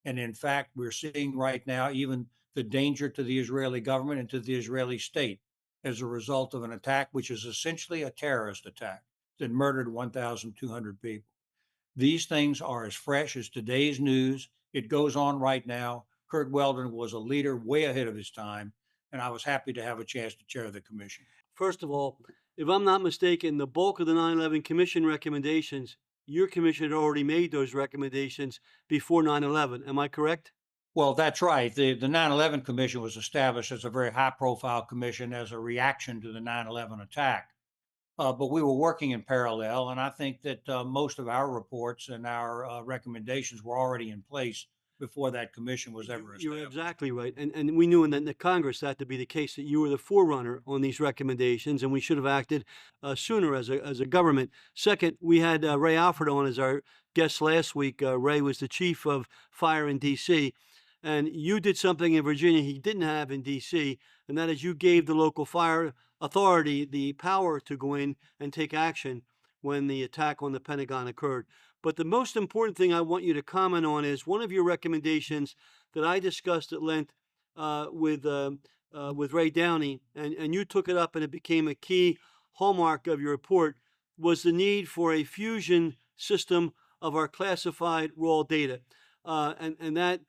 And in fact, we're seeing right now even the danger to the Israeli government and to the Israeli state as a result of an attack, which is essentially a terrorist attack that murdered 1,200 people. These things are as fresh as today's news. It goes on right now. Curt Weldon was a leader way ahead of his time, and I was happy to have a chance to chair the commission. First of all, if I'm not mistaken, the bulk of the 9/11 Commission recommendations, your commission had already made those recommendations before 9/11. Am I correct? Well, that's right. The 9/11 Commission was established as a very high-profile commission as a reaction to the 9/11 attack. But we were working in parallel, and I think that most of our reports and our recommendations were already in place before that commission was ever established. You're exactly right. And we knew in the Congress that to be the case, that you were the forerunner on these recommendations, and we should have acted sooner as a government. Second, we had Ray Alford on as our guest last week. Ray was the chief of fire in D.C., and you did something in Virginia he didn't have in D.C., and that is you gave the local fire authority the power to go in and take action when the attack on the Pentagon occurred. But the most important thing I want you to comment on is one of your recommendations that I discussed at length with Ray Downey, and you took it up, and it became a key hallmark of your report, was the need for a fusion system of our classified raw data. And that,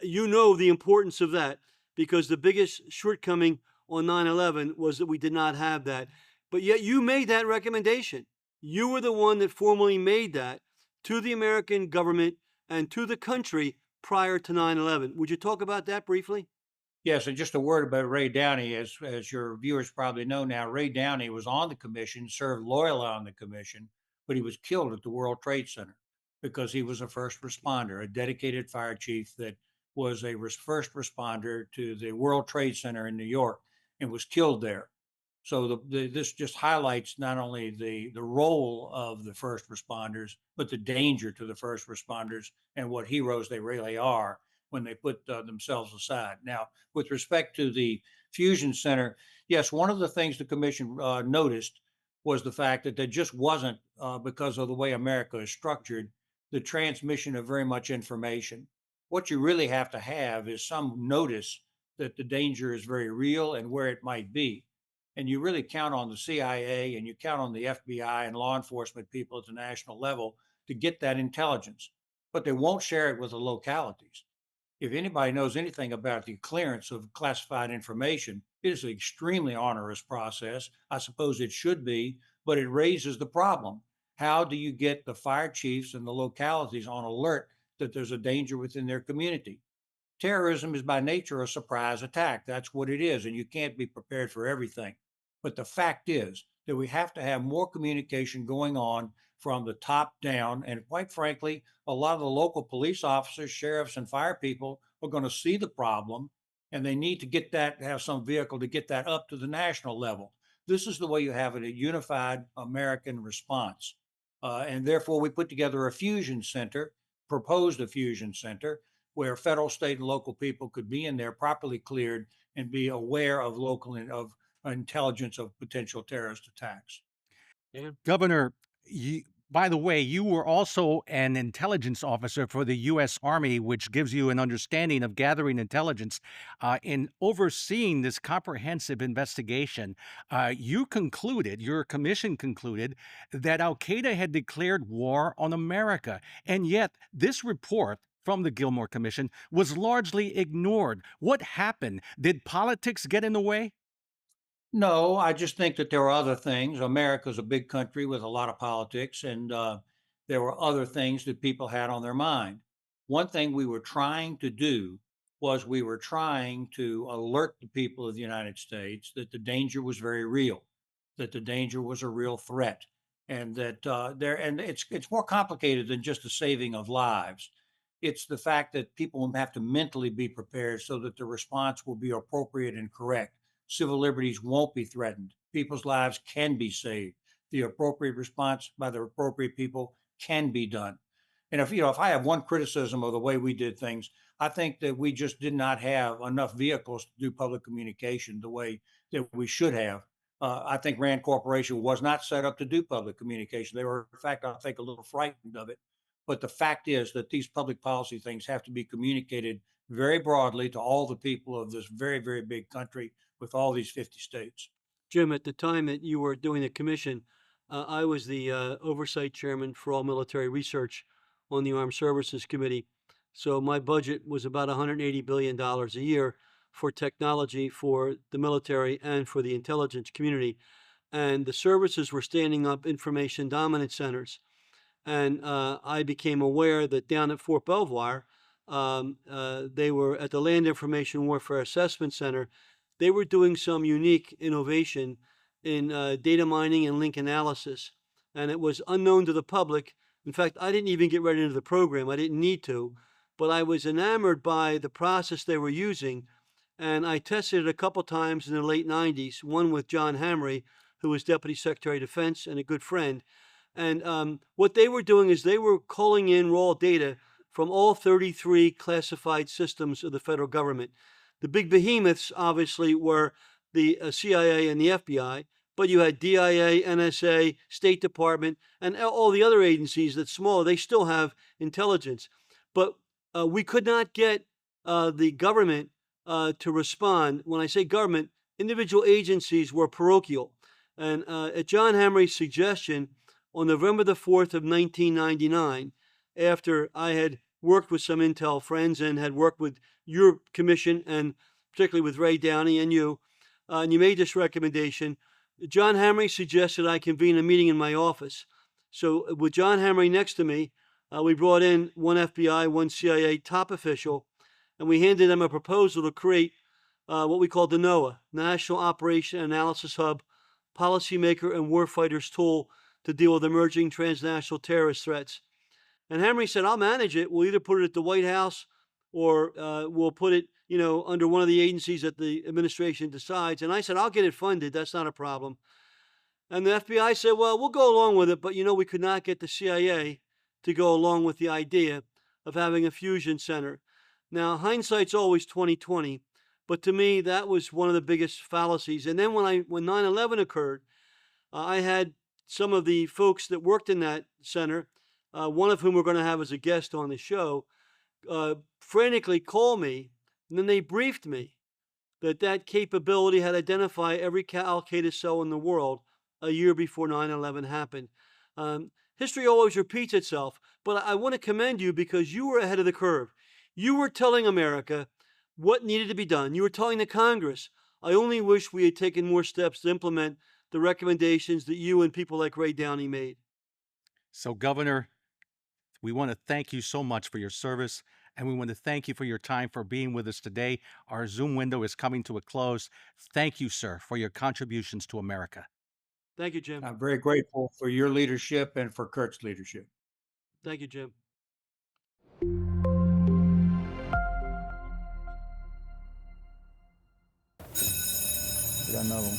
you know the importance of that, because the biggest shortcoming on 9/11 was that we did not have that. But yet you made that recommendation. You were the one that formally made that to the American government and to the country prior to 9/11. Would you talk about that briefly? Yes, and just a word about Ray Downey. As your viewers probably know now, Ray Downey was on the commission, served loyally on the commission, but he was killed at the World Trade Center because he was a first responder, a dedicated fire chief that was a first responder to the World Trade Center in New York and was killed there. So this just highlights not only the role of the first responders, but the danger to the first responders and what heroes they really are when they put themselves aside. Now, with respect to the Fusion Center, yes, one of the things the commission noticed was the fact that there just wasn't, because of the way America is structured, the transmission of very much information. What you really have to have is some notice that the danger is very real and where it might be. And you really count on the CIA and you count on the FBI and law enforcement people at the national level to get that intelligence, but they won't share it with the localities. If anybody knows anything about the clearance of classified information, it is an extremely onerous process. I suppose it should be, but it raises the problem. How do you get the fire chiefs and the localities on alert that there's a danger within their community? Terrorism is by nature a surprise attack. That's what it is, and you can't be prepared for everything. But the fact is that we have to have more communication going on from the top down. And quite frankly, a lot of the local police officers, sheriffs, and fire people are going to see the problem, and they need to get that, have some vehicle to get that up to the national level. This is the way you have a unified American response. And therefore, we put together a fusion center, proposed a fusion center, where federal, state, and local people could be in there properly cleared and be aware of local and of intelligence of potential terrorist attacks. Governor, by the way, you were also an intelligence officer for the U.S. Army, which gives you an understanding of gathering intelligence. In overseeing this comprehensive investigation, your commission concluded that Al Qaeda had declared war on America. And yet, this report from the Gilmore Commission was largely ignored. What happened? Did politics get in the way? No, I just think that there are other things. America's a big country with a lot of politics, and there were other things that people had on their mind. One thing we were trying to do was we were trying to alert the people of the United States that the danger was very real, that the danger was a real threat, and that it's more complicated than just the saving of lives. It's the fact that people have to mentally be prepared so that the response will be appropriate and correct. Civil liberties won't be threatened. People's lives can be saved. The appropriate response by the appropriate people can be done. And if I have one criticism of the way we did things, I think that we just did not have enough vehicles to do public communication the way that we should have. I think Rand Corporation was not set up to do public communication. They were, in fact, I think, a little frightened of it. But the fact is that these public policy things have to be communicated very broadly to all the people of this very, very big country with all these 50 states. Jim, at the time that you were doing the commission, I was the oversight chairman for all military research on the Armed Services Committee. So my budget was about $180 billion a year for technology for the military and for the intelligence community. And the services were standing up information dominance centers. And I became aware that down at Fort Belvoir, they were at the Land Information Warfare Assessment Center. They were doing some unique innovation in data mining and link analysis. And it was unknown to the public. In fact, I didn't even get right into the program. I didn't need to. But I was enamored by the process they were using. And I tested it a couple times in the late 90s, one with John Hamre, who was Deputy Secretary of Defense and a good friend. And what they were doing is they were calling in raw data from all 33 classified systems of the federal government. The big behemoths, obviously, were the CIA and the FBI, but you had DIA, NSA, State Department, and all the other agencies that's smaller. They still have intelligence. But we could not get the government to respond. When I say government, individual agencies were parochial. And at John Hamre's suggestion, on November the 4th of 1999, after I had worked with some intel friends and had worked with your commission and particularly with Ray Downey and you made this recommendation, John Hamre suggested I convene a meeting in my office. So with John Hamre next to me, we brought in one FBI, one CIA top official, and we handed them a proposal to create what we call the NOAA, National Operation Analysis Hub, Policymaker and Warfighters Tool to deal with emerging transnational terrorist threats. And Hamre said, I'll manage it. We'll either put it at the White House or we'll put it, under one of the agencies that the administration decides. And I said, I'll get it funded. That's not a problem. And the FBI said, well, we'll go along with it. But, we could not get the CIA to go along with the idea of having a fusion center. Now, hindsight's always 20/20. But to me, that was one of the biggest fallacies. And then when 9/11 occurred, I had some of the folks that worked in that center, one of whom we're going to have as a guest on the show, frantically call me, and then they briefed me that capability had identified every Al Qaeda cell in the world a year before 9/11 happened. History always repeats itself, but I want to commend you because you were ahead of the curve. You were telling America what needed to be done. You were telling the Congress. I only wish we had taken more steps to implement the recommendations that you and people like Ray Downey made. So, Governor, we want to thank you so much for your service And we want to thank you for your time, for being with us today. Our Zoom window is coming to a close. Thank you, sir, for your contributions to America. Thank you, Jim. I'm very grateful for your leadership and for Curt's leadership. Thank you, Jim. We got another one.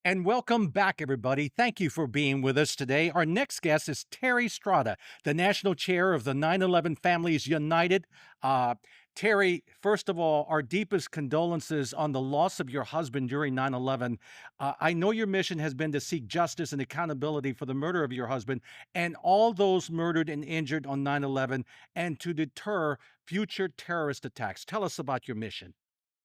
And welcome back, everybody. Thank you for being with us today. Our next guest is Terry Strada, the national chair of the 9/11 Families United. Terry, first of all, our deepest condolences on the loss of your husband during 9/11. I know your mission has been to seek justice and accountability for the murder of your husband and all those murdered and injured on 9/11 and to deter future terrorist attacks. Tell us about your mission,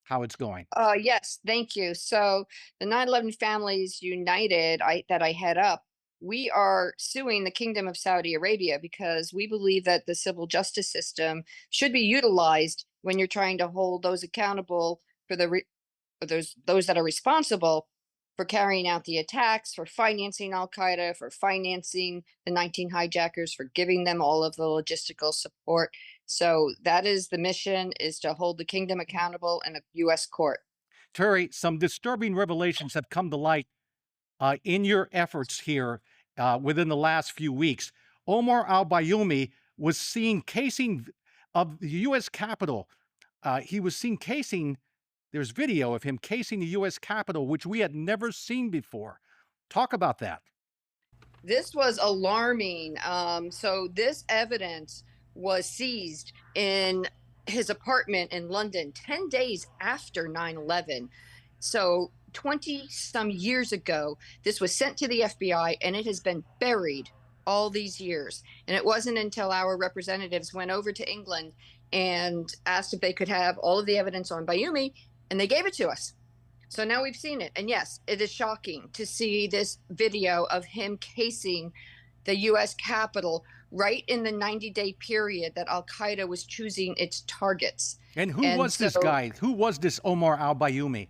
how it's going. Yes, thank you. So the 9/11 Families United that I head up, we are suing the Kingdom of Saudi Arabia because we believe that the civil justice system should be utilized when you're trying to hold those accountable for or those that are responsible for carrying out the attacks, for financing Al Qaeda, for financing the 19 hijackers, for giving them all of the logistical support. So that is the mission: is to hold the kingdom accountable in a U.S. court. Terry, some disturbing revelations have come to light in your efforts here within the last few weeks. Omar al-Bayoumi was seen casing of the U.S. Capitol. He was seen casing, there's video of him casing the U.S. Capitol, which we had never seen before. Talk about that. This was alarming. So this evidence was seized in his apartment in London 10 days after 9/11. So 20 some years ago, this was sent to the FBI and it has been buried all these years. And it wasn't until our representatives went over to England and asked if they could have all of the evidence on Bayoumi, and they gave it to us. So now we've seen it. And yes, it is shocking to see this video of him casing the US Capitol right in the 90-day period that Al Qaeda was choosing its targets. And who was this guy? Who was this Omar al-Bayoumi?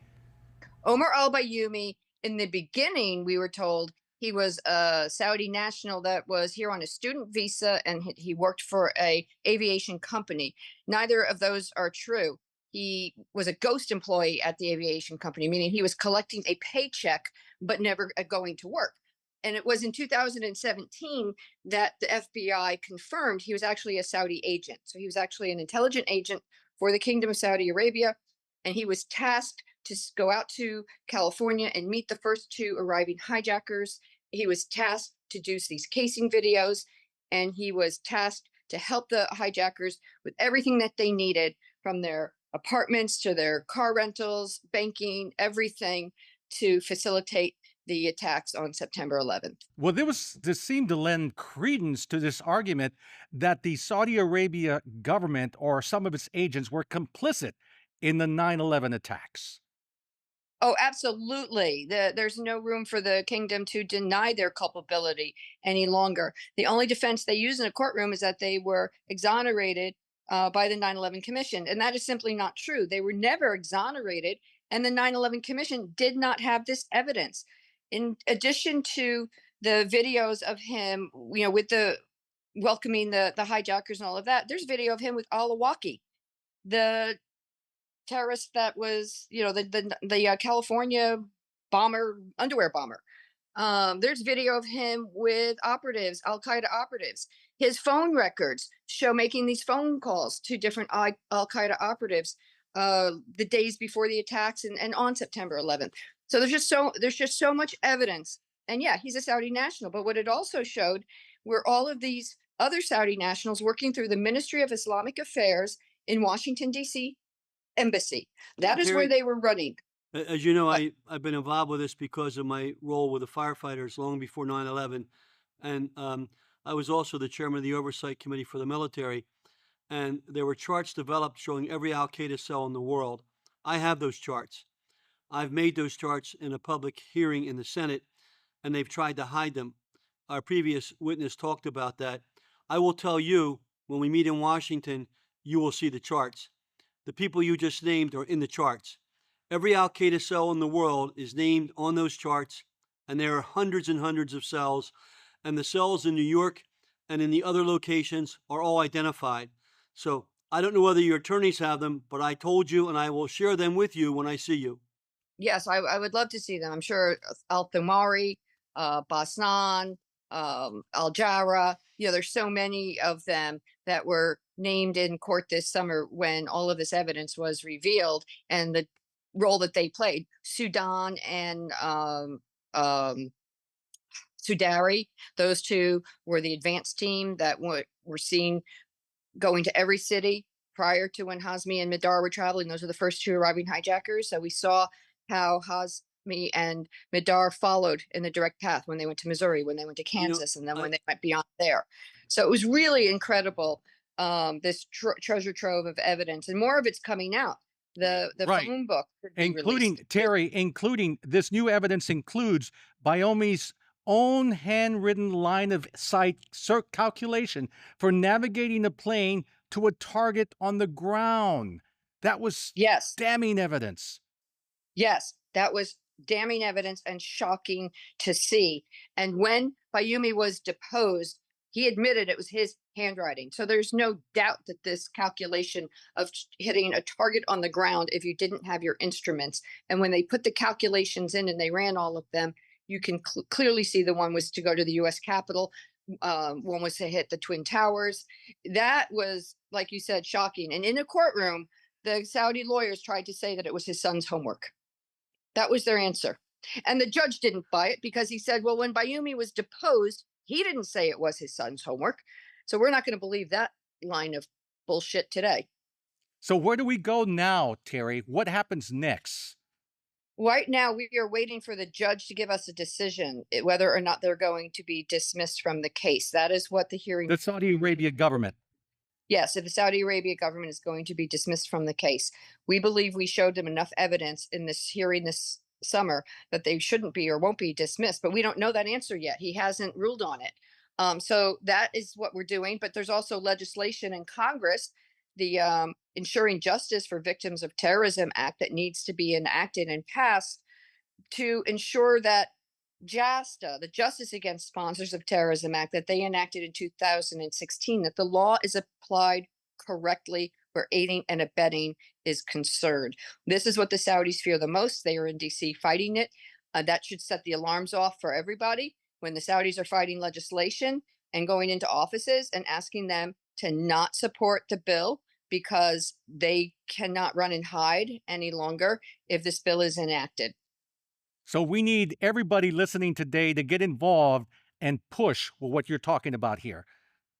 Omar al-Bayoumi, in the beginning, we were told he was a Saudi national that was here on a student visa and he worked for a aviation company. Neither of those are true. He was a ghost employee at the aviation company, meaning he was collecting a paycheck but never going to work. And it was in 2017 that the FBI confirmed he was actually a Saudi agent. So he was actually an intelligence agent for the Kingdom of Saudi Arabia. And he was tasked to go out to California and meet the first two arriving hijackers. He was tasked to do these casing videos. And he was tasked to help the hijackers with everything that they needed, from their apartments to their car rentals, banking, everything, to facilitate the attacks on September 11th. Well, this seemed to lend credence to this argument that the Saudi Arabia government or some of its agents were complicit in the 9/11 attacks. Oh, absolutely. There's no room for the kingdom to deny their culpability any longer. The only defense they use in a courtroom is that they were exonerated by the 9/11 Commission. And that is simply not true. They were never exonerated. And the 9/11 Commission did not have this evidence. In addition to the videos of him, with the welcoming the hijackers and all of that, there's video of him with Al-Awlaki, the terrorist that was, the California bomber, underwear bomber. There's video of him with operatives, Al Qaeda operatives. His phone records show making these phone calls to different Al Qaeda operatives the days before the attacks and on September 11th. So there's just so much evidence. And yeah, he's a Saudi national. But what it also showed were all of these other Saudi nationals working through the Ministry of Islamic Affairs in Washington, D.C. embassy. That is where Terry, they were running. as you know, But I've been involved with this because of my role with the firefighters long before 9/11. And I was also the chairman of the Oversight Committee for the military. And there were charts developed showing every Al Qaeda cell in the world. I have those charts. I've made those charts in a public hearing in the Senate, and they've tried to hide them. Our previous witness talked about that. I will tell you, when we meet in Washington, you will see the charts. The people you just named are in the charts. Every Al Qaeda cell in the world is named on those charts, and there are hundreds and hundreds of cells, and the cells in New York and in the other locations are all identified. So I don't know whether your attorneys have them, but I told you, and I will share them with you when I see you. yes, I would love to see them. I'm sure Al Thumari, Basnan, Al Jara, there's so many of them that were named in court this summer when all of this evidence was revealed and the role that they played. Sudan and Sudari, those two were the advanced team that were seen going to every city prior to when Hazmi and Midar were traveling. Those were the first two arriving hijackers. So we saw how Hazmi and Midar followed in the direct path when they went to Missouri, when they went to Kansas, and then when they went beyond there. So it was really incredible, this treasure trove of evidence, and more of it's coming out. The Right. phone book could be Including, released. Terry, including this new evidence includes Biomi's own handwritten line of sight calculation for navigating a plane to a target on the ground. That was Yes. damning evidence. Yes, that was damning evidence and shocking to see. And when Bayoumi was deposed, he admitted it was his handwriting. So there's no doubt that this calculation of hitting a target on the ground if you didn't have your instruments. And when they put the calculations in and they ran all of them, you can clearly see the one was to go to the U.S. Capitol. One was to hit the Twin Towers. That was, like you said, shocking. And in a courtroom, the Saudi lawyers tried to say that it was his son's homework. That was their answer. And the judge didn't buy it because he said, well, when Bayoumi was deposed, he didn't say it was his son's homework. So we're not going to believe that line of bullshit today. So where do we go now, Terry? What happens next? Right now, we are waiting for the judge to give us a decision whether or not they're going to be dismissed from the case. That is what the hearing. The Saudi Arabia government. Yes, if the Saudi Arabia government is going to be dismissed from the case. We believe we showed them enough evidence in this hearing this summer that they shouldn't be or won't be dismissed, but we don't know that answer yet. He hasn't ruled on it. So that is what we're doing. But there's also legislation in Congress, the Ensuring Justice for Victims of Terrorism Act, that needs to be enacted and passed to ensure that JASTA, the Justice Against Sponsors of Terrorism Act, that they enacted in 2016, that the law is applied correctly where aiding and abetting is concerned. This is what the Saudis fear the most. They are in DC fighting it. That should set the alarms off for everybody when the Saudis are fighting legislation and going into offices and asking them to not support the bill because they cannot run and hide any longer if this bill is enacted. So we need everybody listening today to get involved and push what you're talking about here.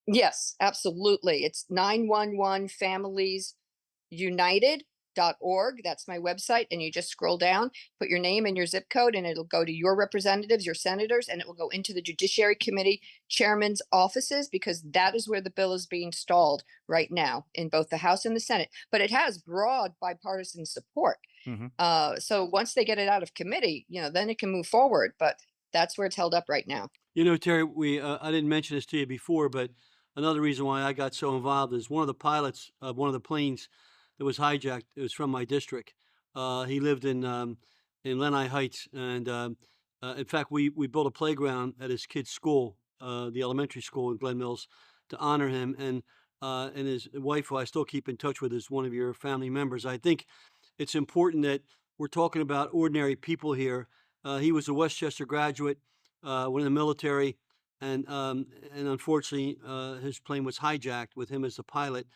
Yes, absolutely. It's 911familiesunited.org. That's my website. And you just scroll down, put your name and your zip code, and it'll go to your representatives, your senators, and it will go into the Judiciary Committee chairman's offices, because that is where the bill is being stalled right now in both the House and the Senate. But it has broad bipartisan support. Mm-hmm. So once they get it out of committee, then it can move forward. But that's where it's held up right now. Terry, I didn't mention this to you before, but another reason why I got so involved is one of the pilots of one of the planes that was hijacked. It was from my district. He lived in Lenai Heights, and in fact, we built a playground at his kid's school, the elementary school in Glen Mills, to honor him. And his wife, who I still keep in touch with, is one of your family members. I think it's important that we're talking about ordinary people here. He was a Westchester graduate, went in the military, and unfortunately, his plane was hijacked with him as the pilot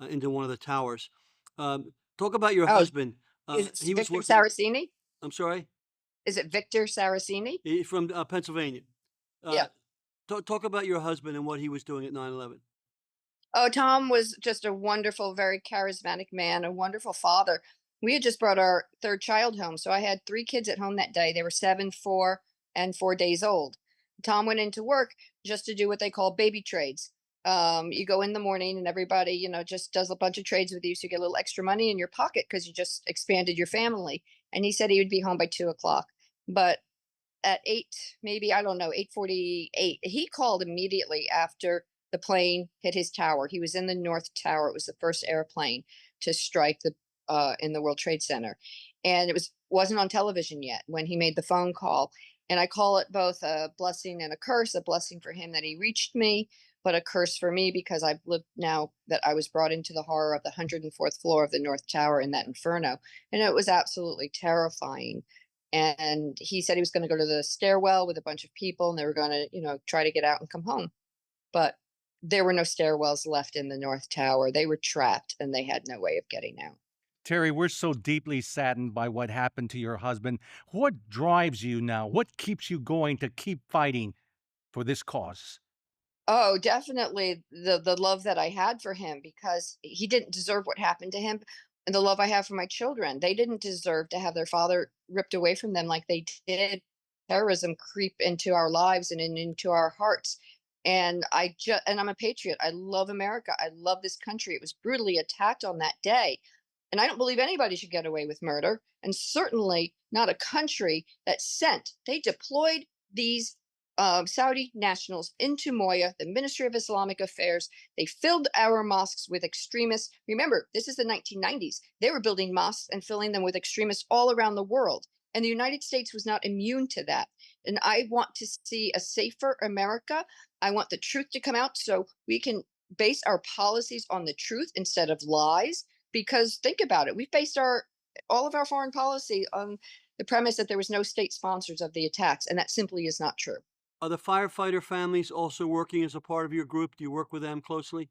into one of the towers. Talk about your Oh, husband. is it He was Victor working. Saraceni? I'm sorry, Is it Victor Saraceni? from Pennsylvania. Yeah. Talk about your husband and what he was doing at 9/11. Oh, Tom was just a wonderful, very charismatic man, a wonderful father. We had just brought our third child home. So I had three kids at home that day. They were 7, 4, and 4 days old. Tom went into work just to do what they call baby trades. You go in the morning and everybody, just does a bunch of trades with you. So you get a little extra money in your pocket because you just expanded your family. And he said he would be home by 2 o'clock. But at 8, maybe, I don't know, 8:48, he called immediately after the plane hit his tower. He was in the North Tower. It was the first airplane to strike the in the World Trade Center. And wasn't on television yet when he made the phone call. And I call it both a blessing and a curse. A blessing for him that he reached me, but a curse for me because I've lived now that I was brought into the horror of the 104th floor of the North Tower in that inferno. And it was absolutely terrifying. And he said he was going to go to the stairwell with a bunch of people and they were going to, try to get out and come home. But there were no stairwells left in the North Tower. They were trapped and they had no way of getting out. Terry, we're so deeply saddened by what happened to your husband. What drives you now? What keeps you going to keep fighting for this cause? Oh, definitely the love that I had for him because he didn't deserve what happened to him. And the love I have for my children. They didn't deserve to have their father ripped away from them like they did. Terrorism creep into our lives and into our hearts. And I'm a patriot. I love America. I love this country. It was brutally attacked on that day. And I don't believe anybody should get away with murder, and certainly not a country they deployed these Saudi nationals into Moya, the Ministry of Islamic Affairs. They filled our mosques with extremists. Remember, this is the 1990s. They were building mosques and filling them with extremists all around the world. And the United States was not immune to that. And I want to see a safer America. I want the truth to come out so we can base our policies on the truth instead of lies. Because think about it, we've based all of our foreign policy on the premise that there was no state sponsors of the attacks, and that simply is not true. Are the firefighter families also working as a part of your group? Do you work with them closely?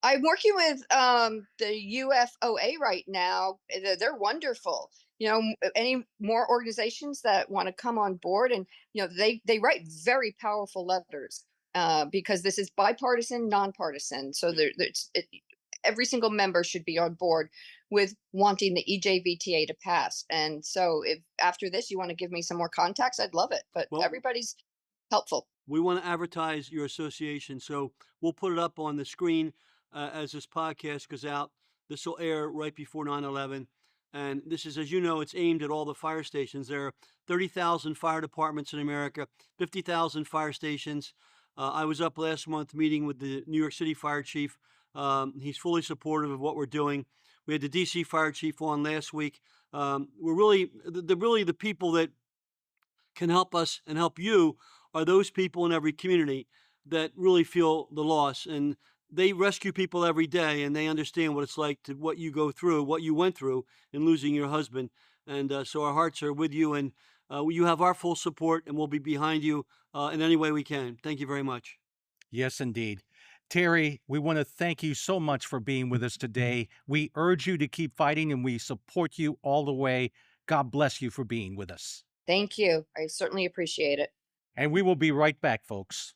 I'm working with the UFOA right now. They're wonderful. Any more organizations that want to come on board, and they write very powerful letters because this is bipartisan, nonpartisan. So every single member should be on board with wanting the EJVTA to pass. And so if after this you want to give me some more contacts, I'd love it. But Well, everybody's helpful. we want to advertise your association, so we'll put it up on the screen as this podcast goes out. This will air right before 9/11. And this is, as you know, it's aimed at all the fire stations. There are 30,000 fire departments in America, 50,000 fire stations. I was up last month meeting with the New York City fire chief. He's fully supportive of what we're doing. We had the DC fire chief on last week. We're really the people that can help us and help you are those people in every community that really feel the loss, and they rescue people every day, and they understand what it's like to what you go through, what you went through in losing your husband. And so our hearts are with you, and you have our full support, and we'll be behind you in any way we can. Thank you very much. Yes, indeed. Terry, we want to thank you so much for being with us today. We urge you to keep fighting, and we support you all the way. God bless you for being with us. Thank you. I certainly appreciate it. And we will be right back, folks.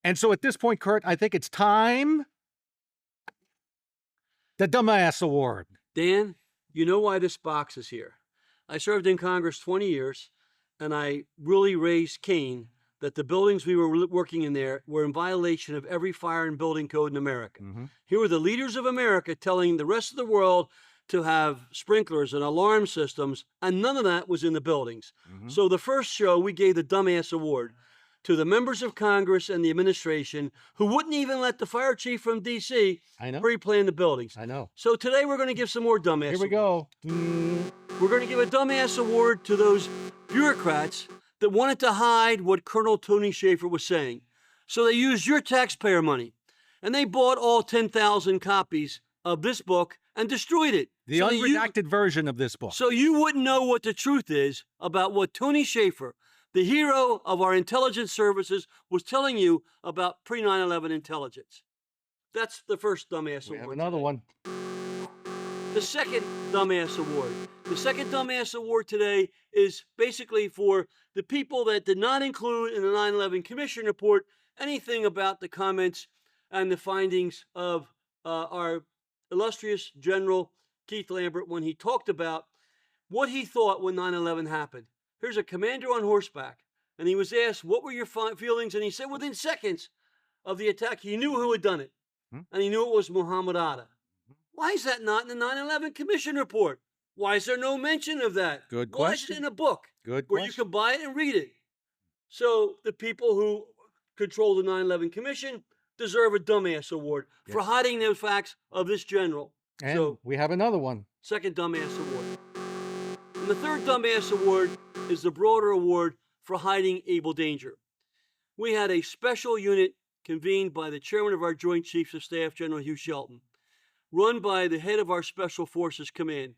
And so at this point, Curt, I think it's time. The Dumbass Award. Dan, you know why this box is here. I served in Congress 20 years, and I really raised Cain that the buildings we were working in there were in violation of every fire and building code in America. Here were the leaders of America telling the rest of the world to have sprinklers and alarm systems, and none of that was in the buildings. So the first show, we gave the Dumbass Award to the members of Congress and the administration who wouldn't even let the fire chief from D.C. pre-plan the buildings. I know. So today we're going to give some more dumbass. Here we go. We're going to give a dumbass award to those bureaucrats that wanted to hide what Colonel Tony Shaffer was saying. So they used your taxpayer money, and they bought all 10,000 copies of this book and destroyed it. The unredacted version of this book. So you wouldn't know what the truth is about what Tony Shaffer, the hero of our intelligence services, was telling you about pre-9/11 intelligence. That's the first dumbass award. We have another one. The second dumbass award. The second dumbass award today is basically for the people that did not include in the 9/11 Commission report anything about the comments and the findings of our illustrious General Keith Lambert when he talked about what he thought when 9/11 happened. Here's a commander on horseback, and he was asked, what were your feelings? And he said within seconds of the attack, he knew who had done it, and he knew it was Muhammad Atta. Why is that not in the 9/11 Commission report? Why is there no mention of that? Good Why question. is it in a book Good where question. you can buy it and read it? So the people who control the 9/11 Commission deserve a dumbass award for hiding the facts of this general. And so we have another one. second dumbass award. And the third dumbass award is the broader award for hiding able danger. We had a special unit convened by the chairman of our Joint Chiefs of Staff, General Hugh Shelton, run by the head of our Special Forces Command.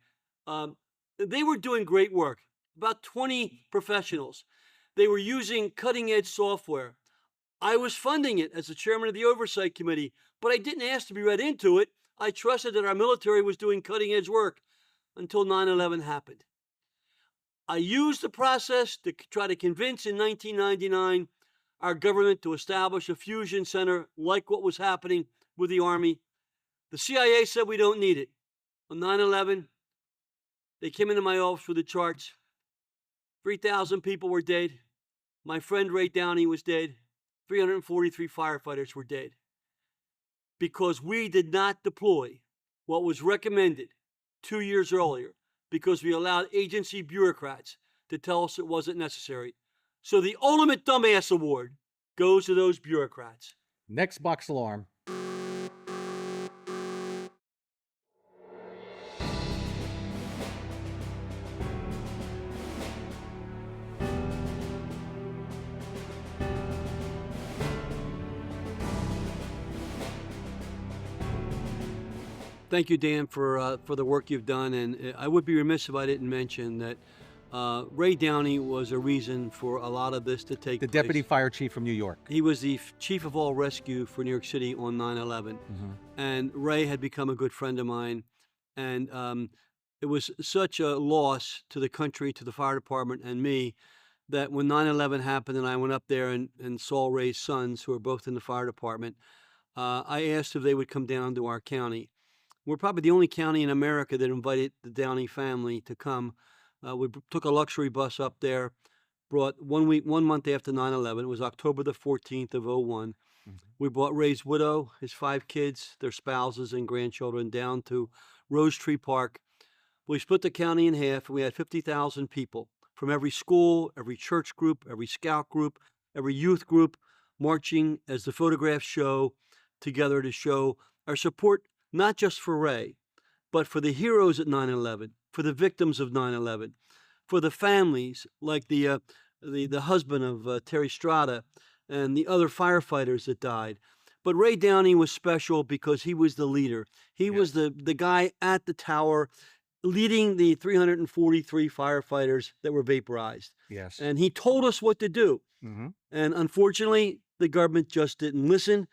They were doing great work, about 20 professionals. They were using cutting-edge software. I was funding it as the chairman of the Oversight Committee, but I didn't ask to be read into it. I trusted that our military was doing cutting-edge work until 9/11 happened. I used the process to try to convince in 1999 our government to establish a fusion center like what was happening with the Army. The CIA said we don't need it. On 9/11, they came into my office with the charts. 3,000 people were dead. My friend Ray Downey was dead. 343 firefighters were dead. Because we did not deploy what was recommended 2 years earlier, because we allowed agency bureaucrats to tell us it wasn't necessary. So the ultimate dumbass award goes to those bureaucrats. Next box alarm. Thank you, Dan, for the work you've done. And I would be remiss if I didn't mention that Ray Downey was a reason for a lot of this to take The place. deputy fire chief from New York. He was the chief of all rescue for New York City on 9/11. And Ray had become a good friend of mine. And it was such a loss to the country, to the fire department, and me, that when 9/11 happened and I went up there and saw Ray's sons, who are both in the fire department, I asked if they would come down to our county. We're probably the only county in America that invited the Downey family to come. We took a luxury bus up there, brought 1 month after 9/11. It was October the 14th of 01. We brought Ray's widow, his 5 kids, their spouses and grandchildren down to Rose Tree Park. We split the county in half, and we had 50,000 people from every school, every church group, every scout group, every youth group, marching, as the photographs show, together to show our support, not just for Ray, but for the heroes at 9/11, for the victims of 9/11, for the families like the husband of Terry Strada and the other firefighters that died. But Ray Downey was special because he was the leader. He was the guy at the tower leading the 343 firefighters that were vaporized. Yes. And he told us what to do. And unfortunately, the government just didn't listen.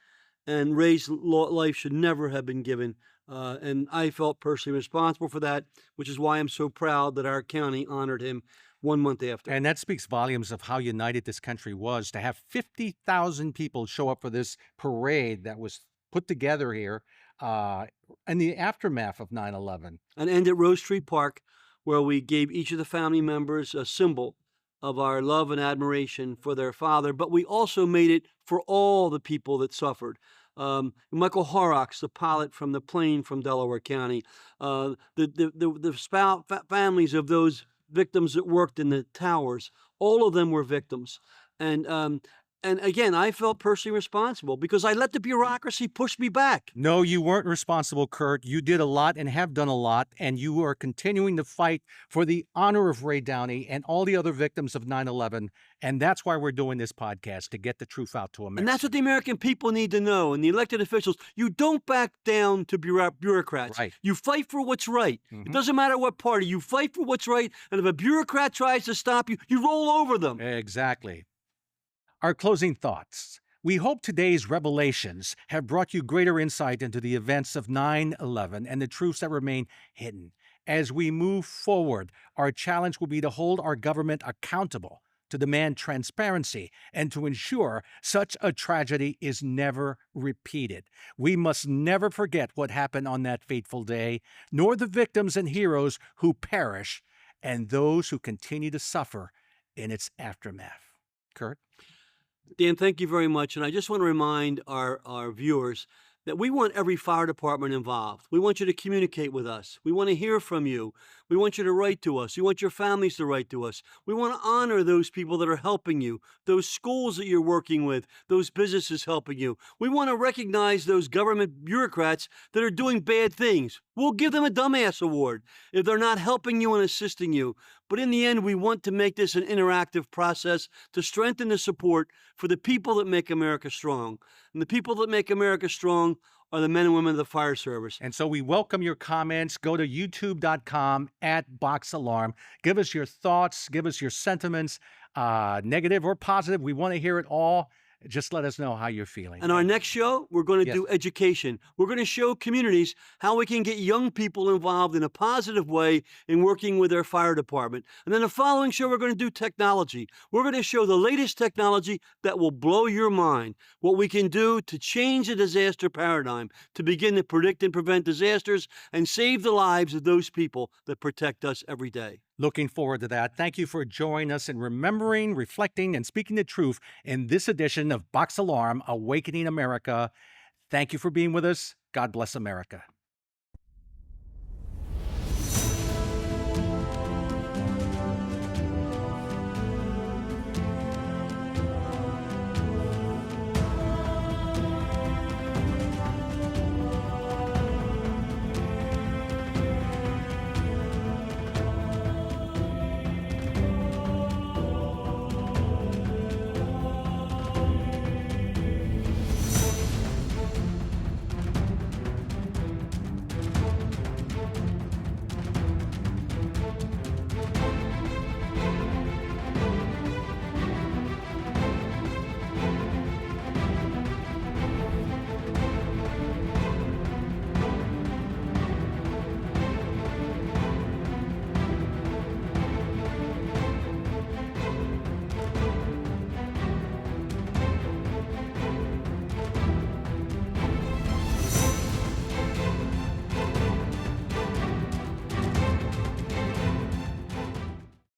And Ray's life should never have been given. And I felt personally responsible for that, which is why I'm so proud that our county honored him 1 month after. And that speaks volumes of how united this country was to have 50,000 people show up for this parade that was put together here in the aftermath of 9/11. And end at Rose Tree Park, where we gave each of the family members a symbol of our love and admiration for their father, but we also made it for all the people that suffered. Michael Horrocks, the pilot from the plane from Delaware County, the families of those victims that worked in the towers, all of them were victims. And again, I felt personally responsible because I let the bureaucracy push me back. No, you weren't responsible, Curt. You did a lot and have done a lot, and you are continuing to fight for the honor of Ray Downey and all the other victims of 9/11. And that's why we're doing this podcast, to get the truth out to America. And that's what the American people need to know. And the elected officials, you don't back down to bureaucrats. Right. You fight for what's right. It doesn't matter what party. You fight for what's right. And if a bureaucrat tries to stop you, you roll over them. Exactly. Our closing thoughts. We hope today's revelations have brought you greater insight into the events of 9/11 and the truths that remain hidden. As we move forward, our challenge will be to hold our government accountable, to demand transparency, and to ensure such a tragedy is never repeated. We must never forget what happened on that fateful day, nor the victims and heroes who perish and those who continue to suffer in its aftermath. Curt? Dan, thank you very much. And I just want to remind our viewers that we want every fire department involved. We want you to communicate with us. We want to hear from you. We want you to write to us. We want your families to write to us. We want to honor those people that are helping you, those schools that you're working with, those businesses helping you. We want to recognize those government bureaucrats that are doing bad things. We'll give them a dumbass award if they're not helping you and assisting you. But in the end, we want to make this an interactive process to strengthen the support for the people that make America strong. And the people that make America strong are the men and women of the fire service. And so we welcome your comments. Go to youtube.com/BoxAlarm. Give us your thoughts. Give us your sentiments, negative or positive. We want to hear it all. Just let us know how you're feeling. And our next show, we're going to Yes. do education. We're going to show communities how we can get young people involved in a positive way in working with their fire department. And then the following show, we're going to do technology. We're going to show the latest technology that will blow your mind, what we can do to change the disaster paradigm, to begin to predict and prevent disasters and save the lives of those people that protect us every day. Looking forward to that. Thank you for joining us in remembering, reflecting, and speaking the truth in this edition of Box Alarm, Awakening America. Thank you for being with us. God bless America.